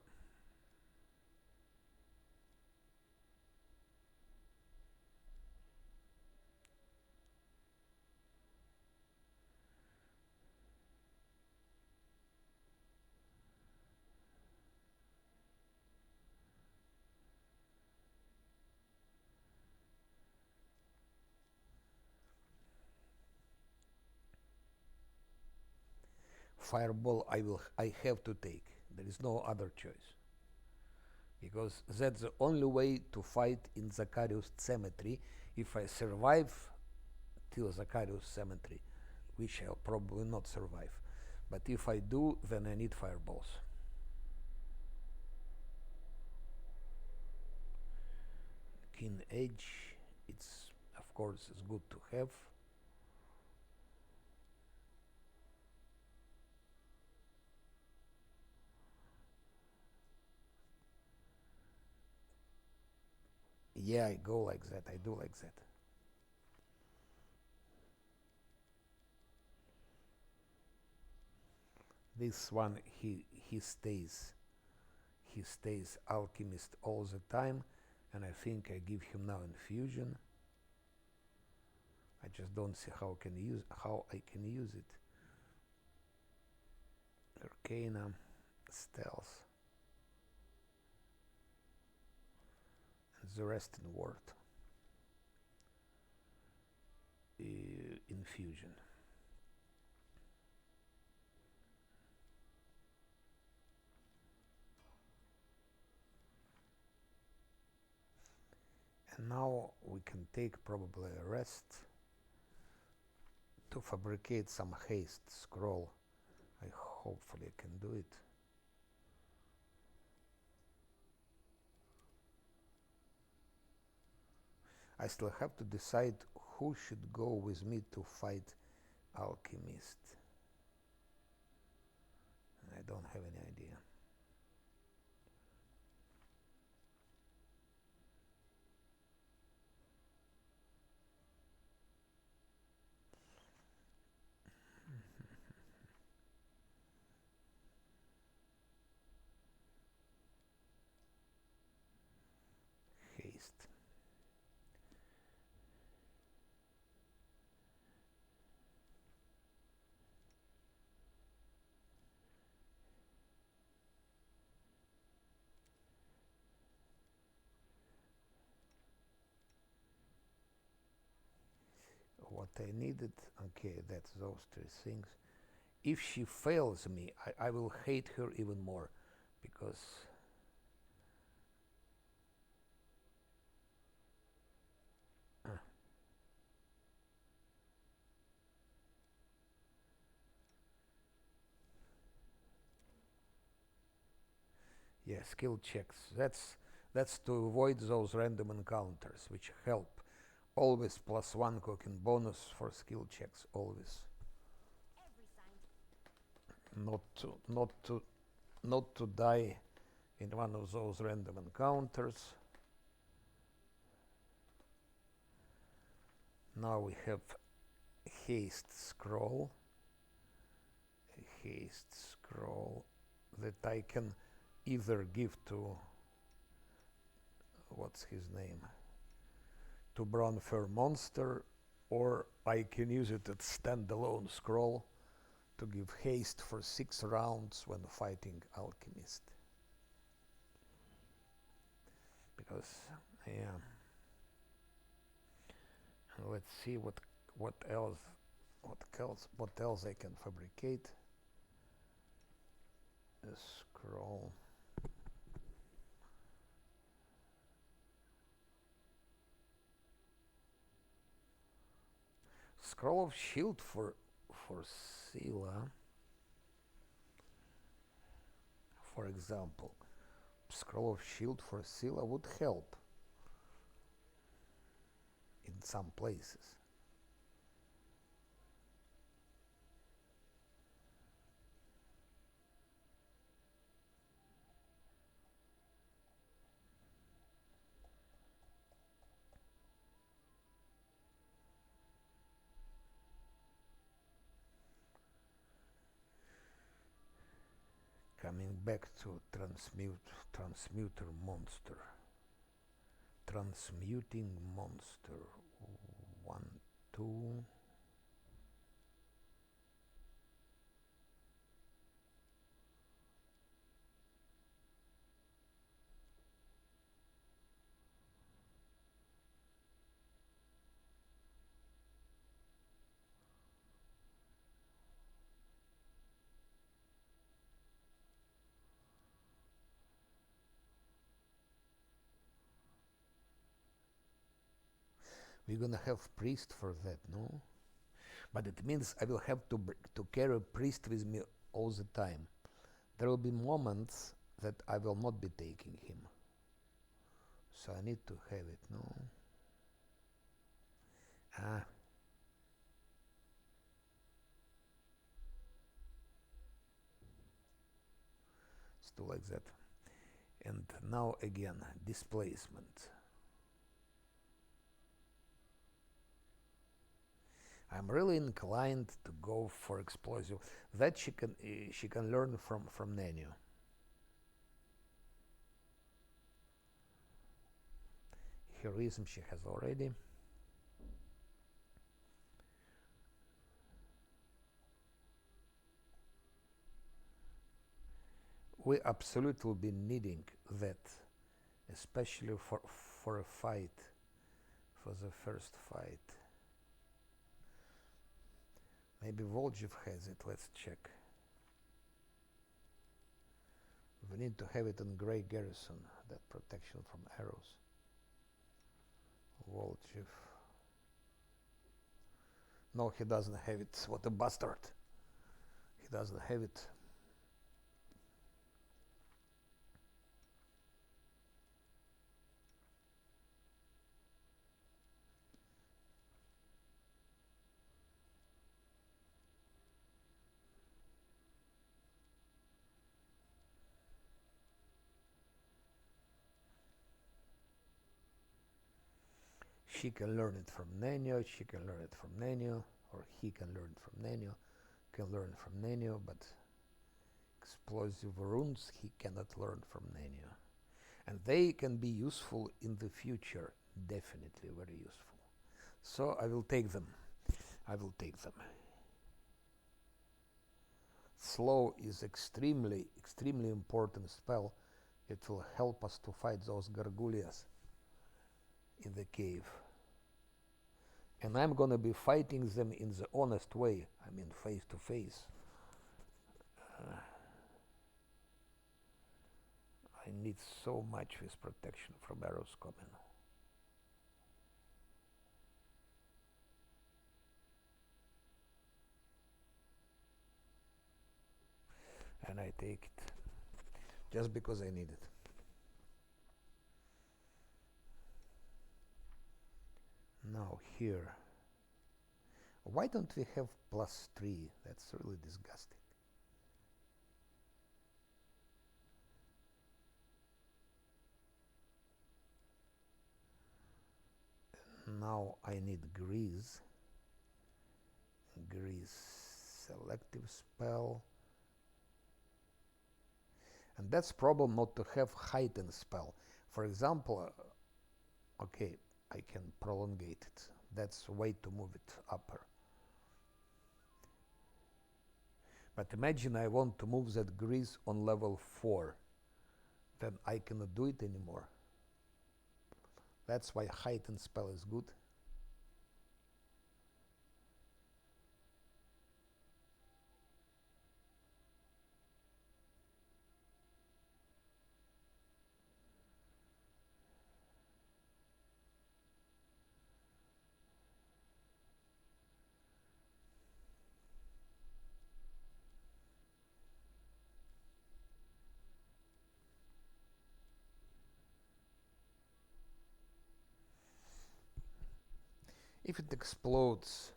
Fireball I have to take. There is no other choice. Because that's the only way to fight in Zacharias Cemetery if I survive till Zacharias Cemetery, which I'll probably not survive. But if I do, then I need fireballs. Keen Edge, it's of course it's good to have. Yeah, I go like that. I do like that. This one, he stays alchemist all the time, and I think I give him now infusion. I just don't see how I can use it. Arcana, stealth, and the rest in ward. Infusion. And now we can take probably a rest to fabricate some haste scroll. I hopefully can do it. I still have to decide who should go with me to fight alchemist. I don't have any idea. what I needed. Okay, that's those three things. If she fails me, I will hate her even more, because yeah, skill checks. That's to avoid those random encounters, which help. Always +1 cooking bonus for skill checks. Always. Not to not to not to die in one of those random encounters. Now we have haste scroll. A haste scroll that I can either give to, what's his name, to Bronfer Monster, or I can use it as standalone scroll to give haste for 6 rounds when fighting Alchemist. Because, yeah. Let's see what else I can fabricate. A scroll. Scroll of shield for Scylla, for example. Scroll of shield for Scylla would help in some places. Coming back to transmuter monster. Transmuting monster. 1, 2. We're gonna have priest for that, no? But it means I will have to carry a priest with me all the time. There will be moments that I will not be taking him. So I need to have it, no? Ah. Still like that. And now again, displacement. I'm really inclined to go for explosive. That she can learn from Nenu. Heroism she has already. We absolutely will be needing that, especially for a fight, for the first fight. Maybe Voljev has it. Let's check. We need to have it in Grey Garrison, that protection from arrows. Voljev. No, he doesn't have it. What a bastard. He doesn't have it. She can learn it from Nenio, she can learn it from Nenio, or he can learn it from Nenio, can learn from Nenio, but explosive runes he cannot learn from Nenio. And they can be useful in the future, definitely very useful. So I will take them. I will take them. Slow is extremely important spell. It will help us to fight those gargullias in the cave. And I'm gonna be fighting them in the honest way. I mean, face to face. I need so much with protection from arrows coming. And I take it just because I need it. Now here, why don't we have +3? That's really disgusting. Now I need grease. Grease selective spell. And that's problem not to have heightened spell. For example, okay, I can prolongate it. That's a way to move it upper. But imagine I want to move that grease on level 4. Then I cannot do it anymore. That's why heightened spell is good. If it explodes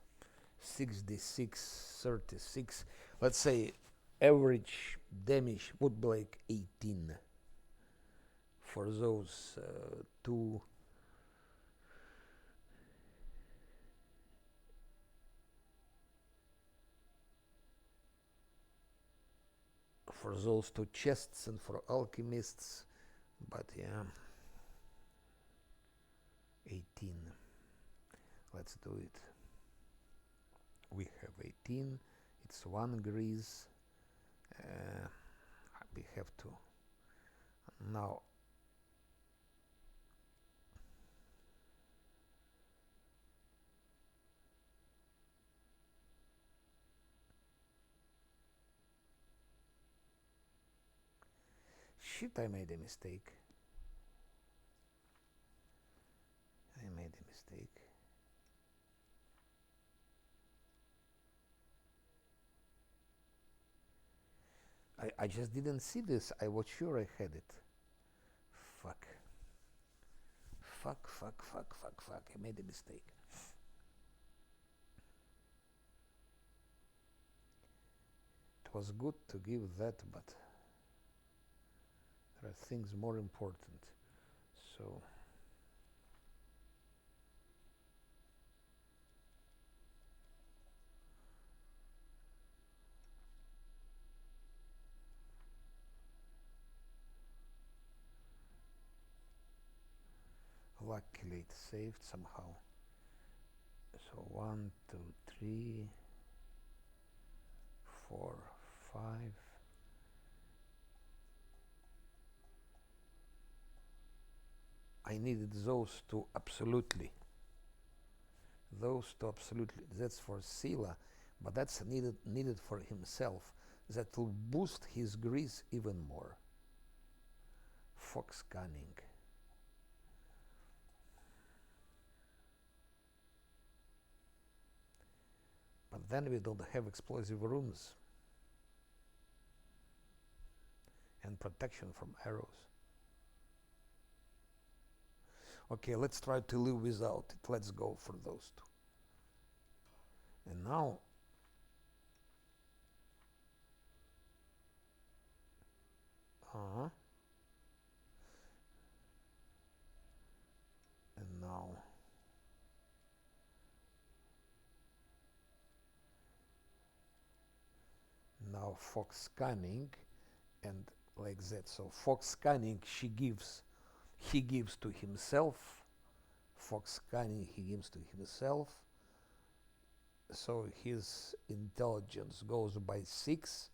66, 36, let's say average damage would be like 18 for those two. For those two chests and for alchemists, but yeah, 18. Let's do it. We have 18. It's 1 grease. We have to now. Shit, I made a mistake. I just didn't see this. I was sure I had it. Fuck. I made a mistake. It was good to give that, but there are things more important. So luckily it saved somehow. So 1, 2, 3, 4, 5. I needed those two absolutely. Those two absolutely. That's for Sila, but that's needed for himself. That will boost his grease even more. Fox Cunning. But then we don't have explosive runes and protection from arrows. Okay, let's try to live without it. Let's go for those two. And now and now Fox Cunning and like that. So Fox Cunning he gives to himself. Fox Cunning he gives to himself. So his intelligence goes by 6,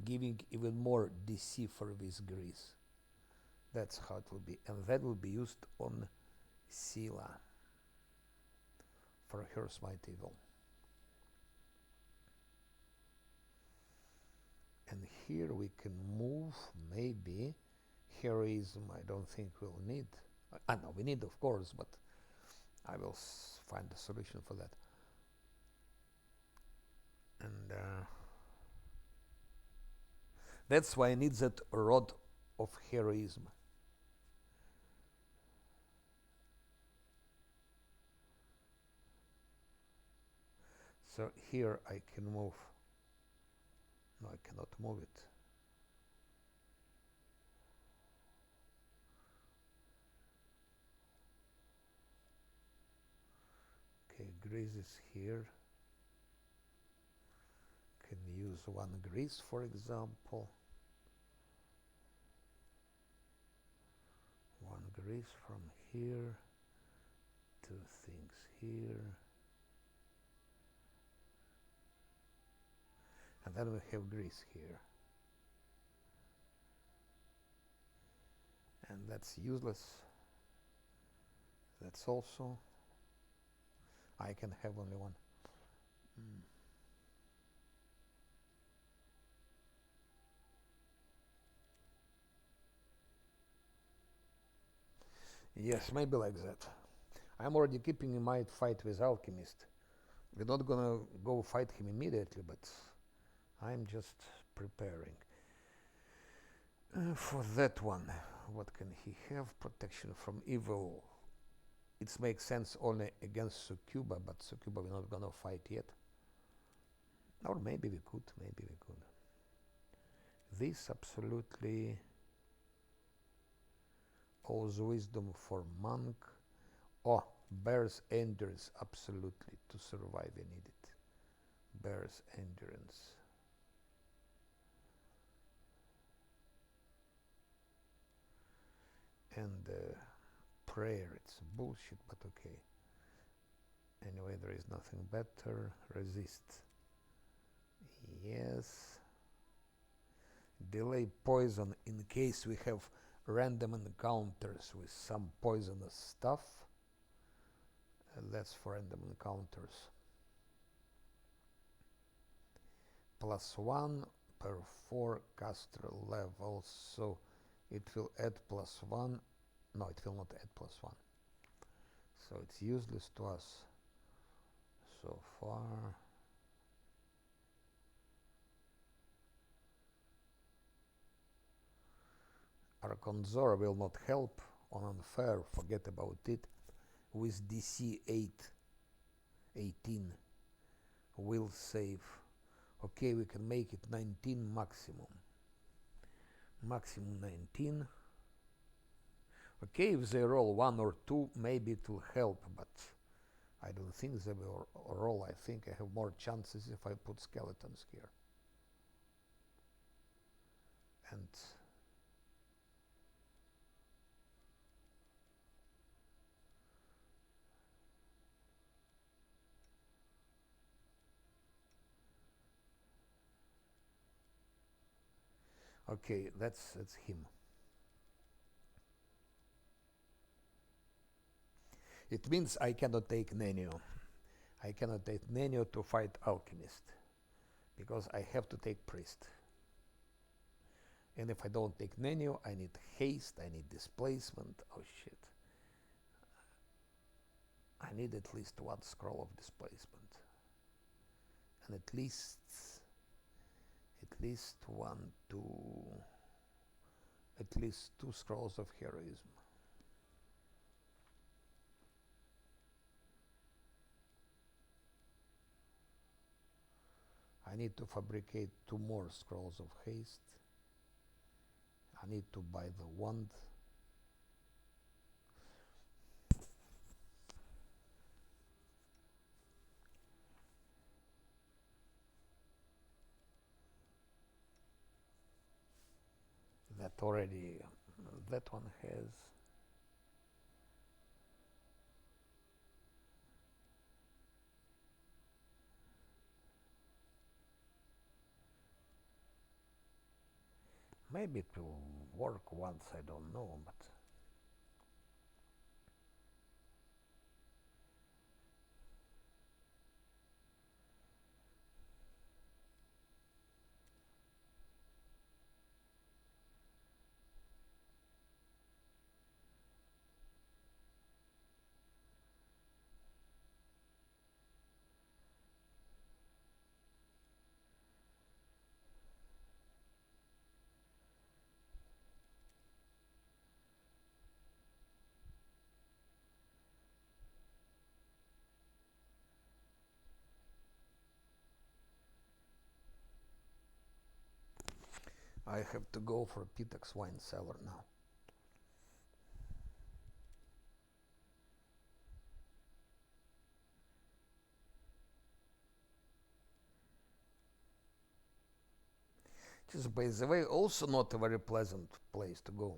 giving even more DC for this grease. That's how it will be, and that will be used on Sila. for Hero's Might Evil. And here we can move maybe heroism. I don't think we'll need. No, we need, of course, but I will find a solution for that. And that's why I need that rod of heroism. So here I can move. No, I cannot move it. Okay, grease is here. Can use one grease, for example. One grease from here. Two things here. And then we have grease here. And that's useless. That's also. I can have only one. Yes, maybe like that. I'm already keeping in mind fight with Alchemist. We're not gonna go fight him immediately, but I'm just preparing. For that one, what can he have? Protection from evil. It makes sense only against Succuba, but Succuba we're not gonna fight yet. Or maybe we could, maybe we could. This absolutely owes wisdom for monk. Oh, bear's endurance, absolutely. To survive we need it. Bear's endurance. And prayer, it's bullshit, but okay. Anyway, there is nothing better. Resist. Yes. Delay poison in case we have random encounters with some poisonous stuff. That's for random encounters. +1 per 4 caster levels, so it will add +1. No, it will not add +1. So it's useless to us so far. Archonzor will not help on unfair, forget about it. With DC 18 will save. Okay, we can make it 19 maximum. Maximum 19. Okay, if they roll 1 or 2, maybe it will help, but I don't think they will roll. I think I have more chances if I put skeletons here. And okay, that's him. It means I cannot take Nenio. I cannot take Nenio to fight Alchemist, because I have to take Priest. And if I don't take Nenio, I need haste, I need displacement. Oh shit. I need at least 1 scroll of displacement. And at least 1, 2, at least 2 scrolls of heroism. I need to fabricate 2 more scrolls of haste. I need to buy the wand. That one has. Maybe it will work once, I don't know, but I have to go for Pitax wine cellar now. It is, by the way, also not a very pleasant place to go.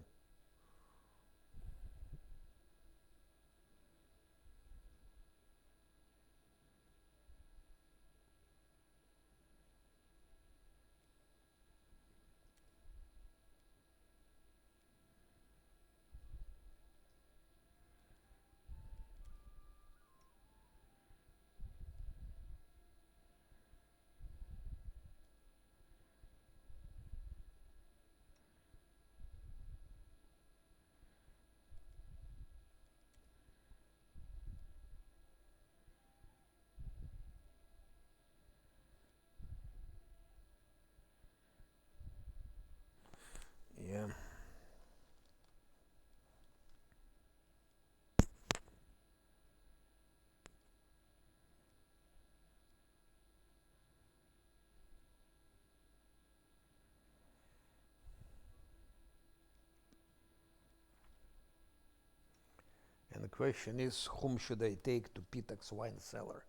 Yeah. And the question is, whom should I take to Pitax wine cellar?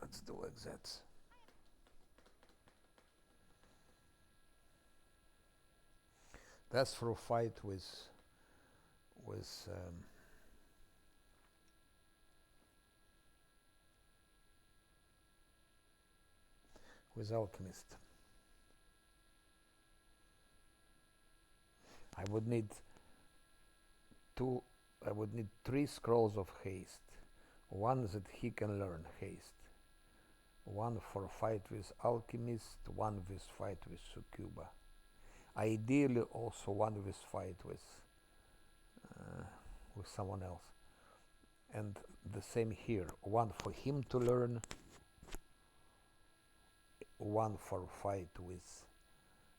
Let's do like that. That's for a fight with alchemist. I would need two. I would need 3 scrolls of haste. One that he can learn haste. One for fight with alchemist. One with fight with succuba. Ideally, also one with fight with someone else. And the same here. One for him to learn. One for fight with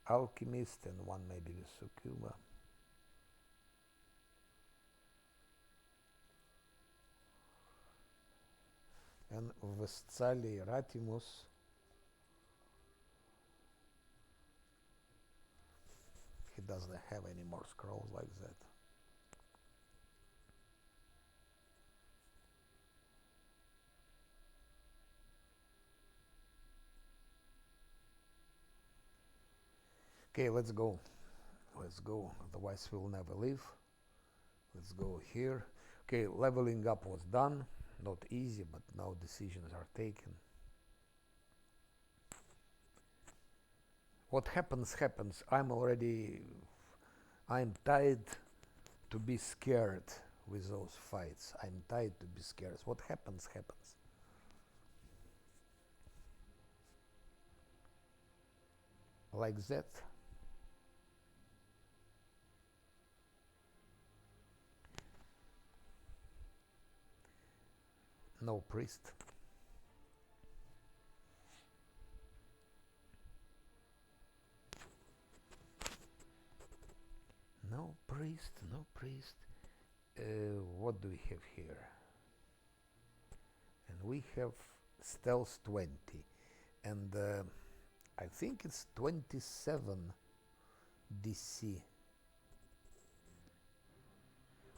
alchemist, and one maybe with succuba. And Vestsali Ratimus he doesn't have any more scrolls like that. Okay, let's go. Let's go, otherwise we'll never leave. Let's go here. Okay, leveling up was done. Not easy, but now decisions are taken. What happens, happens. I'm tired to be scared with those fights. I'm tired to be scared. What happens, happens. Like that. No priest. No priest, no priest. What do we have here? And we have stealth 20. And I think it's 27 DC.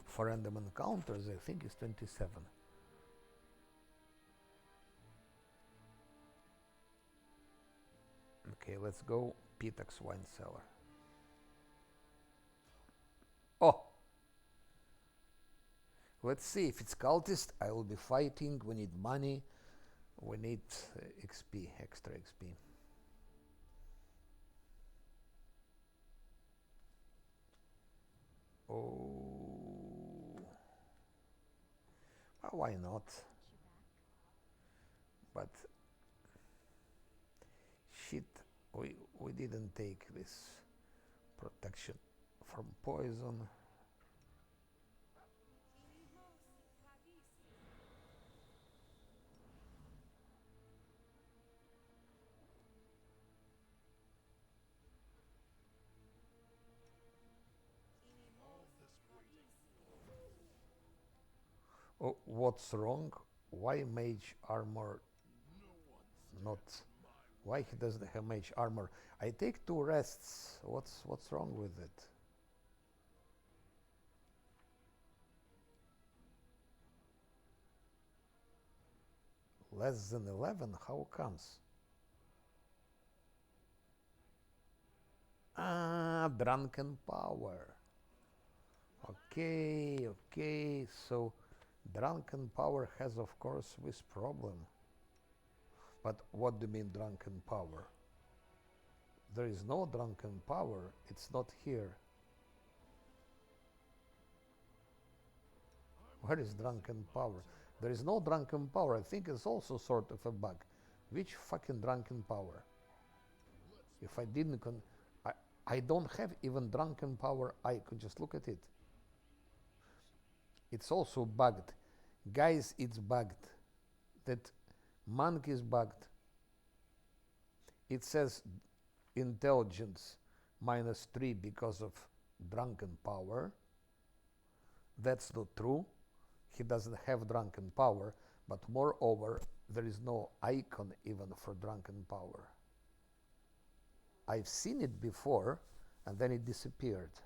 For random encounters, I think it's 27. Okay, let's go Pitax wine cellar. Oh! Let's see, if it's cultist, I will be fighting, we need money. We need XP, extra XP. Oh, well, why not? But shit, we didn't take this protection from poison. Oh, what's wrong? Why mage armor not? Why he doesn't have mage armor? I take 2 rests. What's wrong with it? Less than 11? How comes? Ah, drunken power. Okay, okay. So drunken power has, of course, this problem. But what do you mean drunken power? There is no drunken power. It's not here. Where is drunken power? There is no drunken power. I think it's also sort of a bug. Which fucking drunken power? If I didn't I don't have even drunken power icon. Just look at it. It's also bugged. Guys, it's bugged. That monk is bugged. It says intelligence -3 because of drunken power. That's not true. He doesn't have drunken power, but moreover, there is no icon even for drunken power. I've seen it before, and then it disappeared.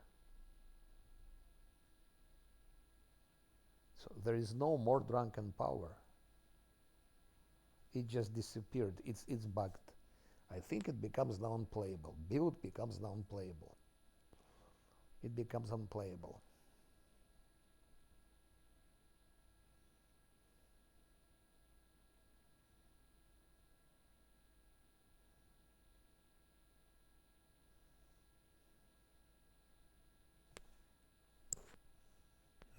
So there is no more drunken power. It just disappeared. It's bugged. I think it becomes now unplayable. Build becomes now unplayable. It becomes unplayable.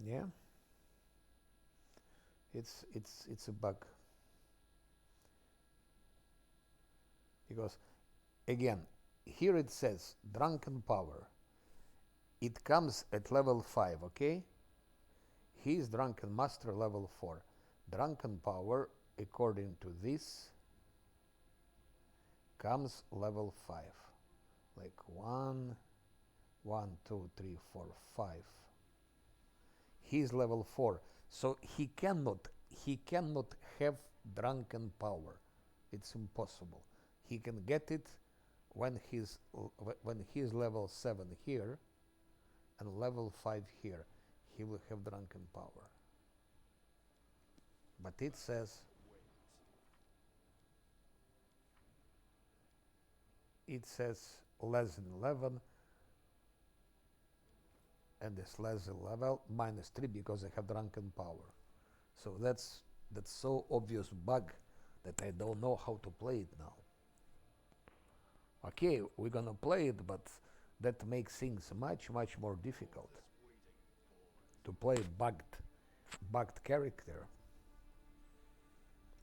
Yeah. It's a bug. Because again, here it says drunken power. It comes at level 5, okay? He is drunken master level 4. Drunken power, according to this, comes level 5. Like 1, 2, 3, 4, 5. He is level 4. So he cannot have drunken power. It's impossible. He can get it when he's level 7 here and level 5 here. He will have drunken power. But it says less than 11, and this less than level -3 because I have drunken power. So that's so obvious bug that I don't know how to play it now. Okay, we're gonna play it, but that makes things much more difficult to play bugged character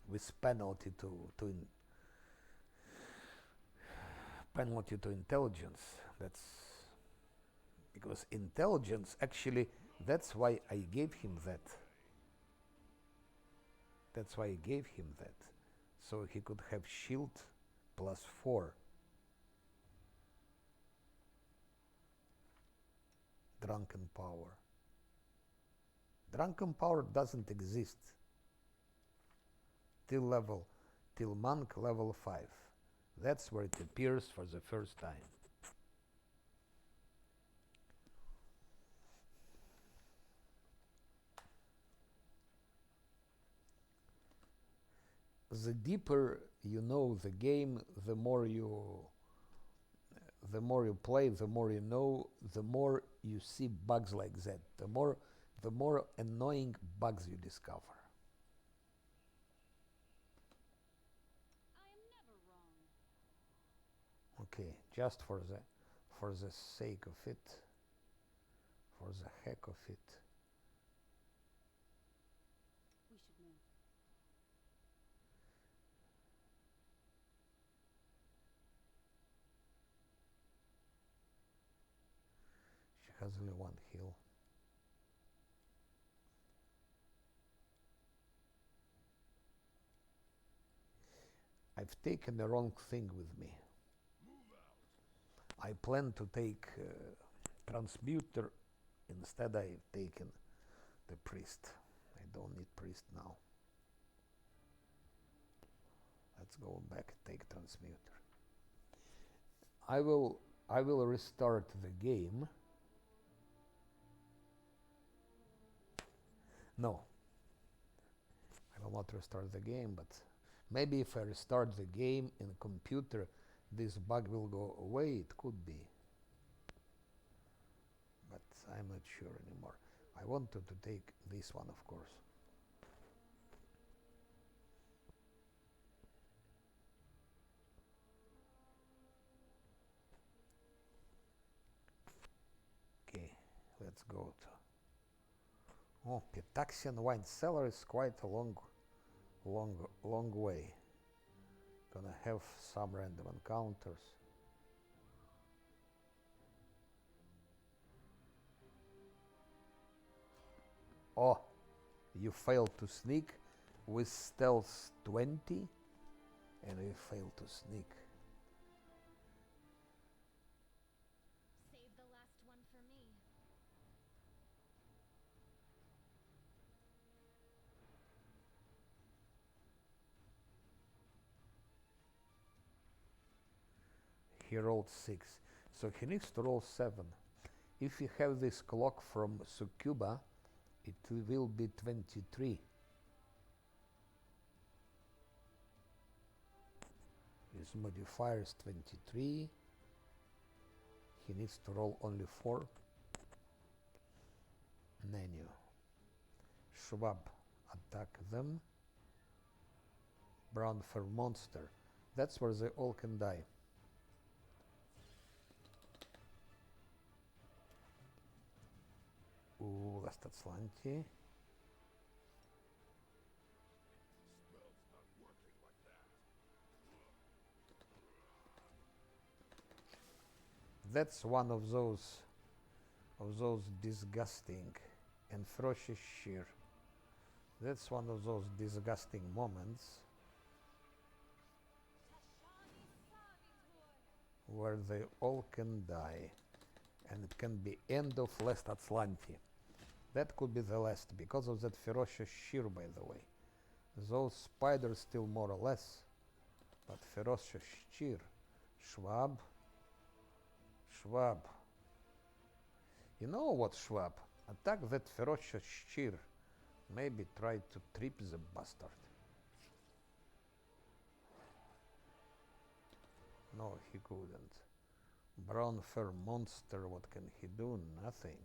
with penalty to intelligence. That's because intelligence, actually, that's why I gave him that. That's why I gave him that, so he could have shield +4. Drunken power. Drunken power doesn't exist till monk level 5. That's where it appears for the first time. The deeper you know the game, the more you play, the more you know, the more you see bugs like that. The more annoying bugs you discover. just for the sake of it, for the heck of it. We should move. She has only one heal. I've taken the wrong thing with me. I plan to take transmuter. Instead, I've taken the priest. I don't need priest now. Let's go back and take transmuter. I will restart the game. No, I will not restart the game, but maybe if I restart the game in a computer, this bug will go away. It could be, but I'm not sure anymore. I wanted to take this one, of course. Okay, let's go to. Oh, Pitaxian wine cellar is quite a long way. Gonna have some random encounters. Oh, you failed to sneak with stealth 20, and you failed to sneak. Save the last one for me. He rolled 6, so he needs to roll 7. If you have this clock from Succuba, it will be 23. His modifier is 23. He needs to roll only 4. Menu. Schwab, attack them. Brown fur monster. That's where they all can die. Ooh, last Azlanti. That's one of those disgusting and ferocious sheer. That's one of those disgusting moments where they all can die, and it can be end of last Azlanti. That could be the last because of that ferocious sheer, by the way. Those spiders still more or less, but ferocious sheer. Schwab. You know what, Schwab? Attack that ferocious sheer. Maybe try to trip the bastard. No, he couldn't. Brown fur monster, what can he do? Nothing.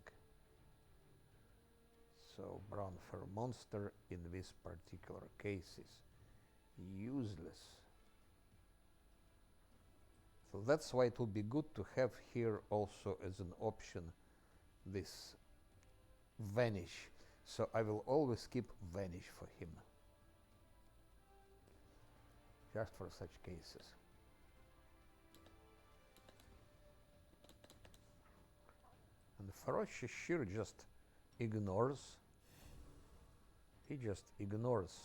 So brown fur monster in this particular case is useless. So that's why it would be good to have here also as an option this vanish. So I will always keep vanish for him, just for such cases. And ferocious sheer just ignores. He just ignores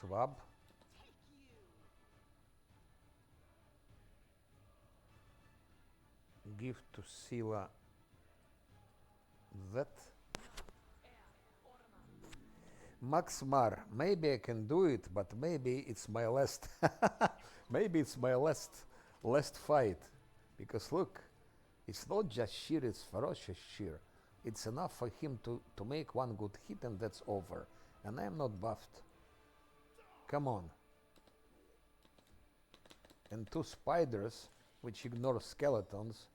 Schwab. Give to Sila that. Max Mar, maybe I can do it, but maybe it's my last maybe it's my last fight. Because look, it's not just sheer, it's ferocious sheer. It's enough for him to make one good hit and that's over. And I am not buffed. Come on. And 2 spiders, which ignore skeletons.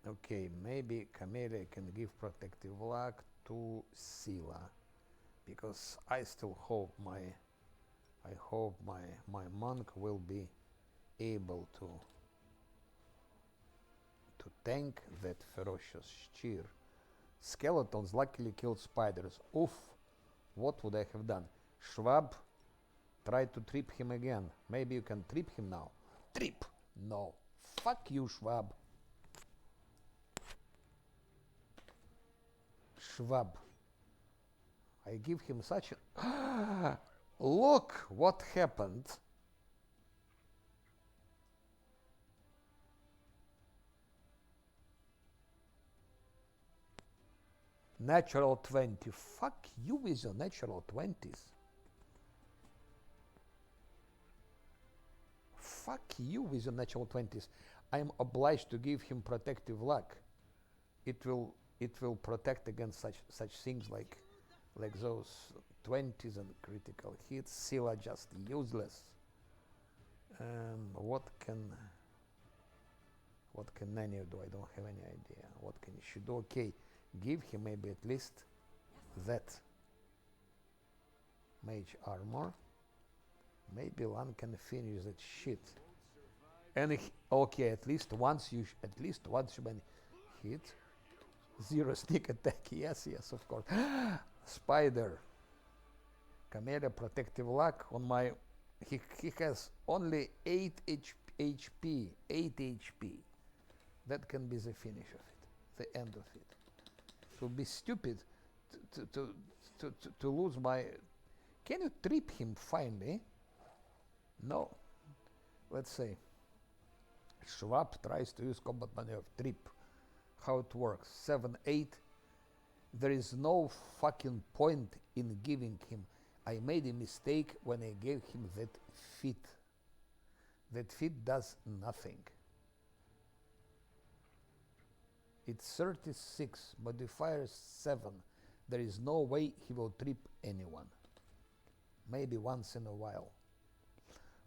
Okay, maybe Camellia can give protective luck to Sila. Because I still hope my monk will be able tank that ferocious cheer. Skeletons luckily killed spiders. Oof, what would I have done? Schwab, try to trip him again. Maybe you can trip him now. Trip! No. Fuck you, Schwab. Schwab. I give him such a... Look what happened. Natural 20. Fuck you with your natural 20s. Fuck you with your natural 20s. I am obliged to give him protective luck. It will protect against such things like those 20s and critical hits. Scylla just useless. What can Nanny do? I don't have any idea. What can she do? Okay, give him maybe at least that mage armor. Maybe Lan can finish that shit. And okay, at least once you when hit. 0 sneak attack. Yes, of course. Spider. Camellia protective luck on my. He has only 8 HP. 8 HP. That can be the finish of it. The end of it. It would be stupid to lose my. Can you trip him finally? No. Let's say Schwab tries to use combat maneuver. Trip. How it works. 7, 8. There is no fucking point in giving him. I made a mistake when I gave him that feat. That feat does nothing. It's 36, modifier 7. There is no way he will trip anyone. Maybe once in a while.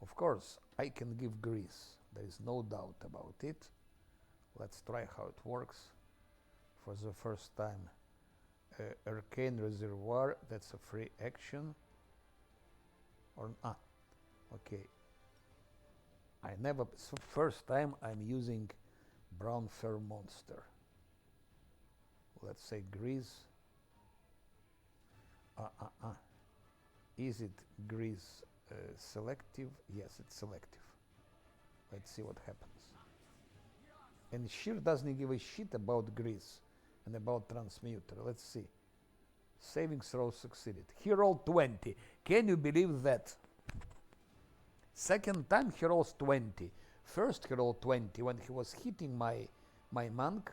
Of course, I can give grease. There is no doubt about it. Let's try how it works for the first time. Arcane Reservoir, that's a free action. Okay. First time I'm using Brown Fur Monster. Let's say grease. Is it grease selective? Yes, it's selective. Let's see what happens. And Sheer doesn't give a shit about grease and about transmuter. Let's see. Saving throw succeeded. He rolled 20. Can you believe that? Second time he rolls 20. First he rolled 20 when he was hitting my monk.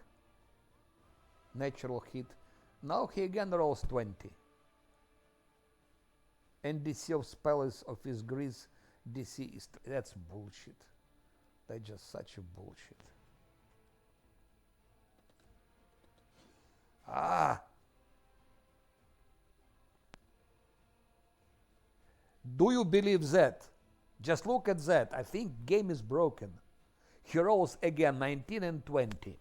Natural hit. Now he again rolls 20. And DC of spells of his grease DC is... That's bullshit. That's just such a bullshit. Do you believe that? Just look at that. I think game is broken. He rolls again 19 and 20.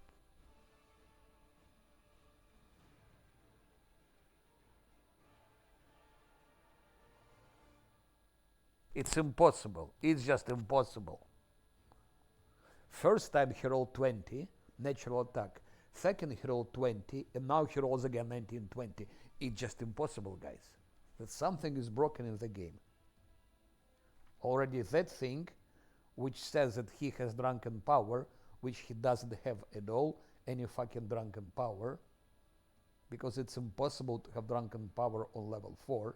It's impossible. It's just impossible. First time he rolled 20, natural attack. Second he rolled 20, and now he rolls again 19, 20. It's just impossible, guys. That something is broken in the game. Already that thing, which says that he has drunken power, which he doesn't have at all, any fucking drunken power, because it's impossible to have drunken power on level 4.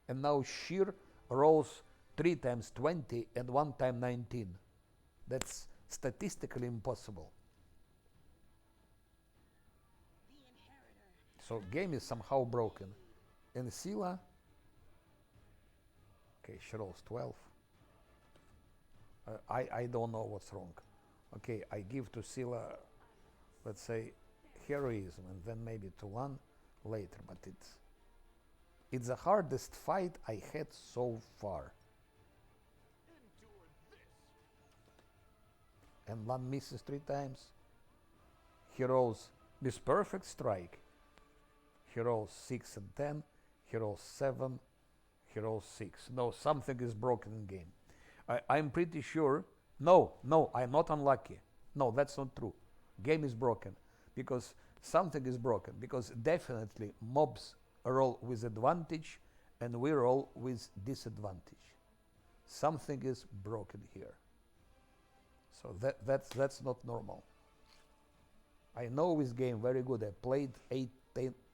And now Sheer rolls 3 times 20 and 1 time 19. That's statistically impossible. So game is somehow broken. And Scylla, okay, she rolls 12. I don't know what's wrong. Okay, I give to Scylla, let's say, heroism, and then maybe to Lan later, but it's the hardest fight I had so far. And Lan misses 3 times. He rolls this perfect strike. He rolls 6 and 10. He rolls 7. He rolls 6. No, something is broken in game. I'm pretty sure. No, I'm not unlucky. No, that's not true. Game is broken because something is broken. Because definitely mobs roll with advantage and we roll with disadvantage. Something is broken here. So that's not normal. I know this game very good. I played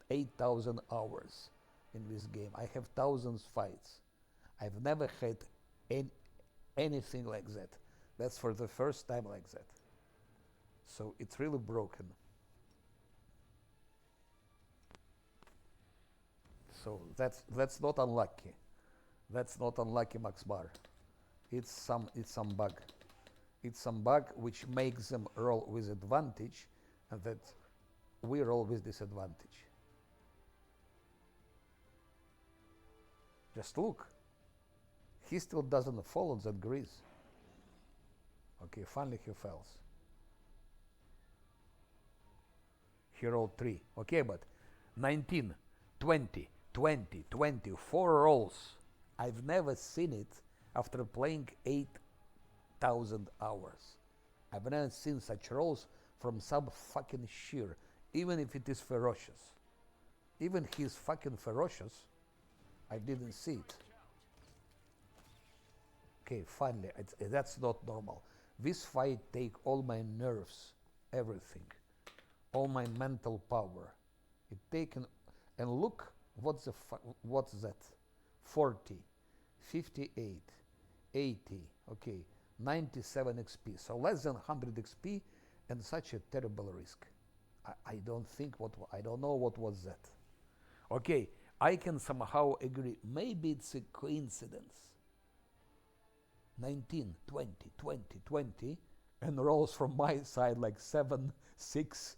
8,000 hours in this game. I have thousands fights. I've never had anything like that. That's for the first time like that. So it's really broken. So that's not unlucky. That's not unlucky, Max Bar. It's some bug. It's some bug which makes them roll with advantage, and that we roll with disadvantage. Just look. He still doesn't fall on that grease. Okay, finally he falls. He rolled 3. Okay, but 19, 20, 20, 20, 4 rolls. I've never seen it after playing 8,000 hours. I've never seen such rolls from some fucking sheer, even if it is ferocious. Even he's fucking ferocious, I didn't see it. Okay, finally, that's not normal. This fight take all my nerves, everything, all my mental power. It taken, and look, what's that? 40, 58, 80, okay, 97 XP. So less than 100 XP and such a terrible risk. I don't know what was that. Okay, I can somehow agree. Maybe it's a coincidence. 19, 20, 20, 20, and rolls from my side like 7, 6.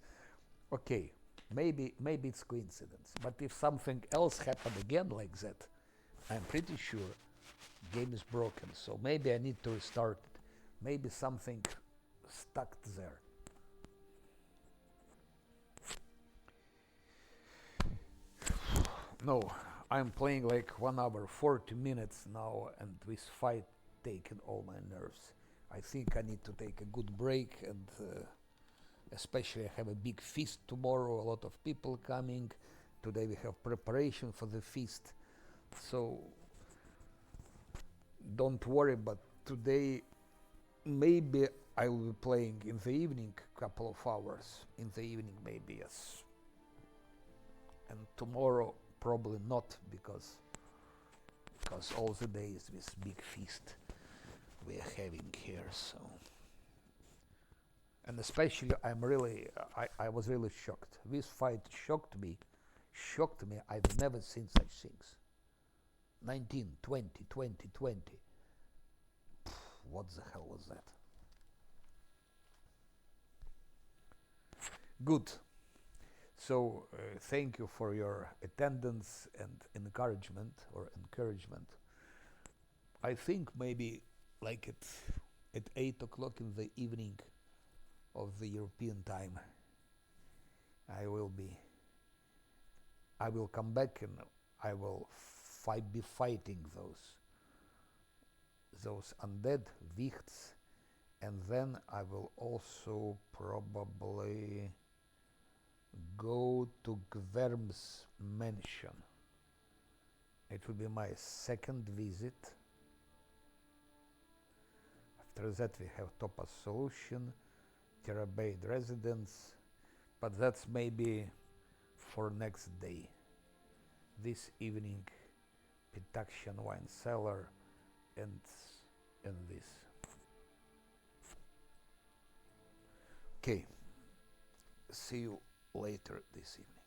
Okay, maybe it's coincidence. But if something else happened again like that, I'm pretty sure game is broken. So maybe I need to restart it. Maybe something stuck there. No, I'm playing like 1 hour, 40 minutes now, and this fight taken all my nerves. I think I need to take a good break, and especially I have a big feast tomorrow, a lot of people coming. Today we have preparation for the feast. So don't worry, but today maybe I will be playing in the evening, couple of hours. In the evening maybe, yes. And tomorrow probably not, because all the days this big feast we are having here. So, and especially I was really shocked. This fight shocked me. I've never seen such things. 19, 20, 20, 20. What the hell was that? Good. So thank you for your attendance and encouragement. I think maybe like at 8 o'clock in the evening of the European time, I will come back, and I will be fighting those undead wichts, and then I will also probably go to Gverm's mansion. It will be my second visit. After that we have Topaz Solution, Terabade Residence, but that's maybe for next day. This evening, Pitaxian Wine Cellar and this. Okay, see you later this evening.